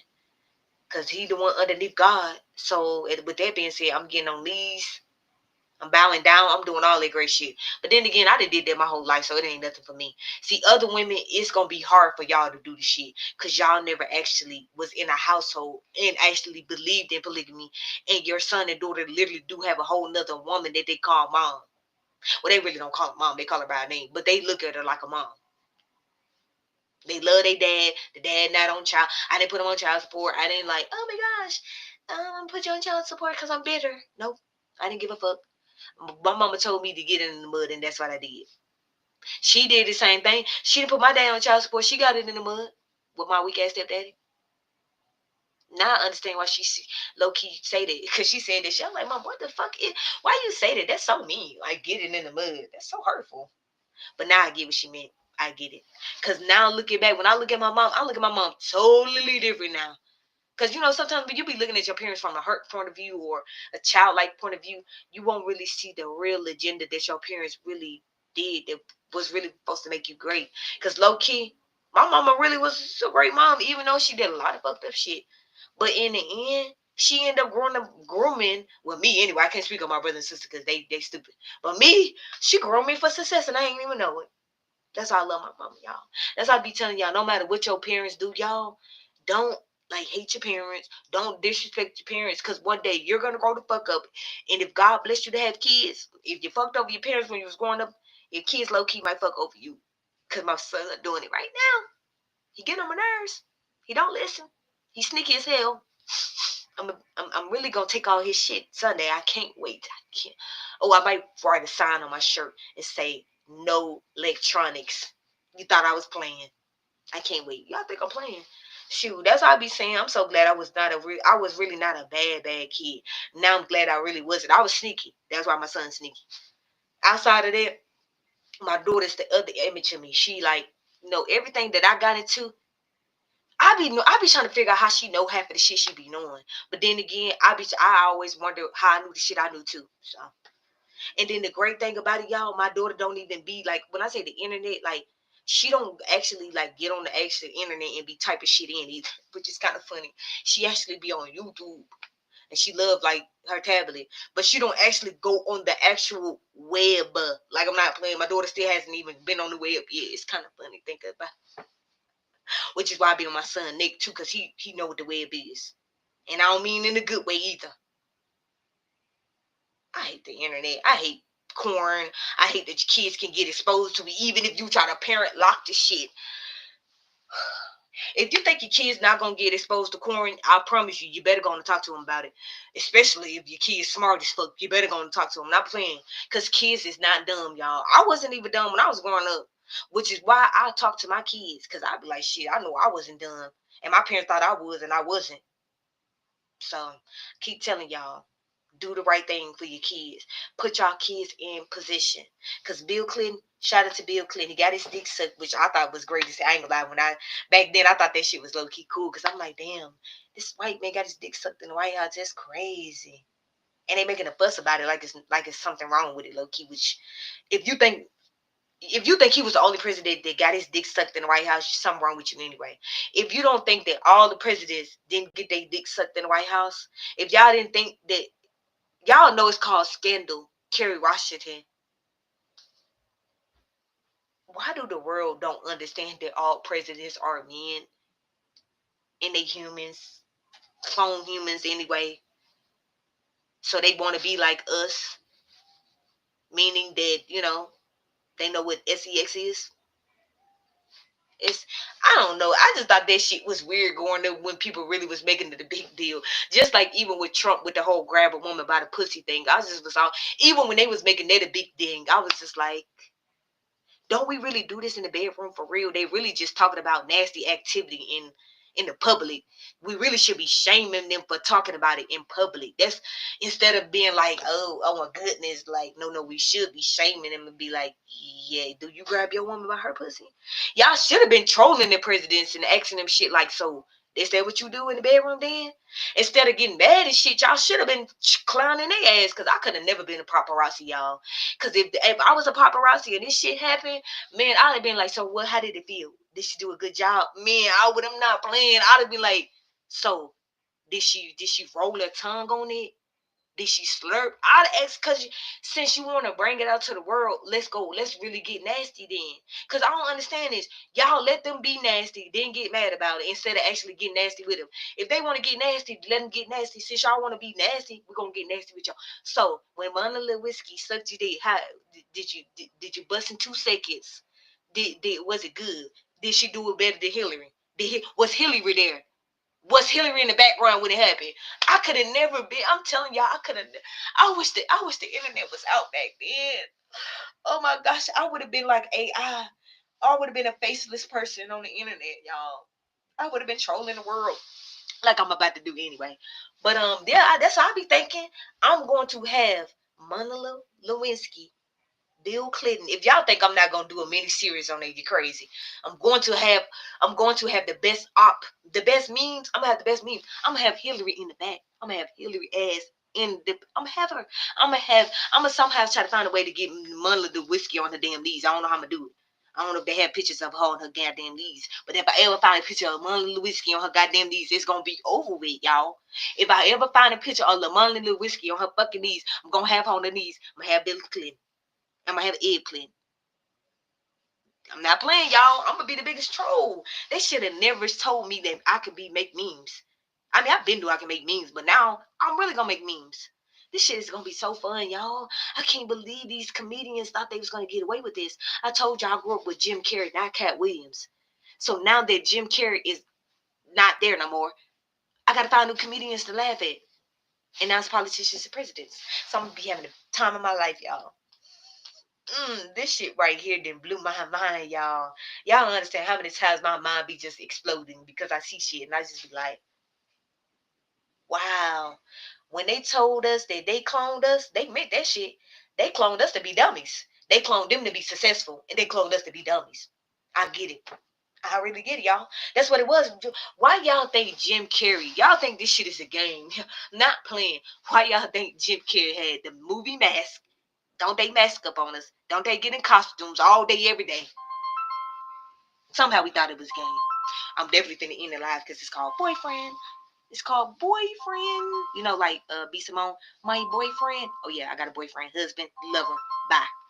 Cause he the one underneath God. So with that being said, I'm getting on knees. I'm bowing down. I'm doing all that great shit. But then again, I done did that my whole life, so it ain't nothing for me. See, other women, it's going to be hard for y'all to do the shit because y'all never actually was in a household and actually believed in polygamy. And your son and daughter literally do have a whole nother woman that they call mom. Well, they really don't call her mom. They call her by a name. But they look at her like a mom. They love their dad. The dad not on child. I didn't put him on child support. I didn't like, oh my gosh, I'm put you on child support because I'm bitter. Nope. I didn't give a fuck. My mama told me to get in the mud, and that's what I did. She did the same thing. She didn't put my dad on child support. She got it in the mud with my weak ass stepdaddy. Now I understand why she low key say that, because she said that. I'm like, Mom, what the fuck is? Why you say that? That's so mean. Like getting in the mud. That's so hurtful. But now I get what she meant. I get it. Cause now looking back, when I look at my mom, I look at my mom totally different now. Because, sometimes when you be looking at your parents from a hurt point of view or a childlike point of view, you won't really see the real agenda that your parents really did that was really supposed to make you great. Because low key, my mama really was a great mom, even though she did a lot of fucked up shit. But in the end, she ended up growing up grooming, well, me anyway. I can't speak on my brother and sister because they stupid. But me, she groomed me for success and I ain't even know it. That's why I love my mama, y'all. That's why I be telling y'all, no matter what your parents do, y'all, don't like hate your parents. Don't disrespect your parents. Cause one day you're gonna grow the fuck up. And if God bless you to have kids, if you fucked over your parents when you was growing up, your kids low key might fuck over you. Cause my son doing it right now. He getting on my nerves. He don't listen. He's sneaky as hell. I'm really gonna take all his shit Sunday. I can't wait. I can't. Oh, I might write a sign on my shirt and say no electronics. You thought I was playing. I can't wait. Y'all think I'm playing? Shoot, that's what I be saying. I'm so glad I was I was really not a bad kid. Now I'm glad I really wasn't. I was sneaky. That's why my son's sneaky. Outside of that, my daughter's the other image of me. She like, everything that I got into, I be trying to figure out how she know half of the shit she be knowing. But then again, I always wonder how I knew the shit I knew too. So, and then the great thing about it, y'all, my daughter don't even be like, when I say the internet, like, she don't actually like get on the actual internet and be typing shit in either, which is kind of funny. She actually be on YouTube and she love like her tablet, but she don't actually go on the actual web. Like, I'm not playing. My daughter still hasn't even been on the web yet. It's kind of funny thinking about, which is why I be on my son Nick too, because he know what the web is, and I don't mean in a good way either. I hate the internet. I hate corn. I hate that your kids can get exposed to it, even if you try to parent lock the shit. If you think your kid's not gonna get exposed to corn, I promise you, you better go and talk to them about it. Especially if your kid's smart as fuck, you better go and talk to them. Not playing, cause kids is not dumb, y'all. I wasn't even dumb when I was growing up, which is why I talk to my kids, cause I be like, shit, I know I wasn't dumb, and my parents thought I was, and I wasn't. So, keep telling y'all, do the right thing for your kids. Put y'all kids in position. Because Bill Clinton, shout out to Bill Clinton. He got his dick sucked, which I thought was great to say. I ain't gonna lie. Back then, I thought that shit was low key cool. Because I'm like, damn, this white man got his dick sucked in the White House. That's crazy. And they making a fuss about it like it's something wrong with it, low key. Which, if you think if you think he was the only president that got his dick sucked in the White House, something wrong with you anyway. If you don't think that all the presidents didn't get their dick sucked in the White House, if y'all didn't think that, y'all know it's called scandal, Kerry Washington. Why do the world don't understand that all presidents are men and they humans, clone humans anyway? So they want to be like us, meaning that, they know what sex is. I don't know. I just thought that shit was weird going there when people really was making it a big deal. Just like even with Trump with the whole grab a woman by the pussy thing. I just was all, even when they was making that a big thing, I was just like, don't we really do this in the bedroom for real? They really just talking about nasty activity in the public. We really should be shaming them for talking about it in public. That's instead of being like, oh my goodness, like no, we should be shaming them and be like, yeah, do you grab your woman by her pussy? Y'all should have been trolling the presidents and asking them shit like, so is that what you do in the bedroom then? Instead of getting mad and shit, y'all should have been clowning their ass, because I could have never been a paparazzi, y'all. Because if I was a paparazzi and this shit happened, man, I'd have been like, so what? How did it feel? Did she do a good job? Man, I would have not playing. I'd have been like, so did she roll her tongue on it? Did she slurp? I'd ask, because since you want to bring it out to the world, let's go. Let's really get nasty then. Because I don't understand this. Y'all let them be nasty, then get mad about it instead of actually getting nasty with them. If they want to get nasty, let them get nasty. Since y'all want to be nasty, we're going to get nasty with y'all. So when Mona Lewinsky sucked you dick, how did you bust in 2 seconds? Was it good? Did she do it better than Hillary? Was Hillary there? Was Hillary in the background when it happened? I could have never been. I'm telling y'all, I could have. I wish the internet was out back then. Oh my gosh, I would have been like AI. I would have been a faceless person on the internet, y'all. I would have been trolling the world like I'm about to do anyway. But yeah, that's what I be thinking. I'm going to have Mona Lewinsky, Bill Clinton. If y'all think I'm not gonna do a mini series on it, you're crazy. I'm going to have the best memes. I'm gonna have the best memes. I'm gonna have Hillary in the back. I'm gonna have Hillary ass in the. I'm gonna have her. I'm gonna somehow try to find a way to get Mona Lewinsky on her damn knees. I don't know how I'm gonna do it. I don't know if they have pictures of her on her goddamn knees. But if I ever find a picture of Mona Lewinsky on her goddamn knees, it's gonna be over with, y'all. If I ever find a picture of Mona Lewinsky on her fucking knees, I'm gonna have her on the knees. I'm gonna have Bill Clinton. I'm gonna have eggplant. I'm not playing, y'all. I'm gonna be the biggest troll. They should have never told me that I could make memes. I mean, I've been I can make memes, but now I'm really gonna make memes. This shit is gonna be so fun, y'all. I can't believe these comedians thought they was gonna get away with this. I told y'all I grew up with Jim Carrey, not Cat Williams. So now that Jim Carrey is not there no more, I gotta find new comedians to laugh at. And now it's politicians and presidents. So I'm gonna be having the time of my life, y'all. This shit right here then blew my mind, y'all. Y'all don't understand how many times my mind be just exploding because I see shit and I just be like, wow. When they told us that they cloned us, they meant that shit. They cloned us to be dummies. They cloned them to be successful, and they cloned us to be dummies. I get it. I really get it, y'all. That's what it was. Why y'all think Jim Carrey? Y'all think this shit is a game? Not playing. Why y'all think Jim Carrey had the movie Mask? Don't they mask up on us? Don't they get in costumes all day, every day? Somehow we thought it was a game. I'm definitely finna end it live because it's called Boyfriend. It's called Boyfriend. You know, like B. Simone, my boyfriend. Oh yeah, I got a boyfriend, husband, lover. Bye.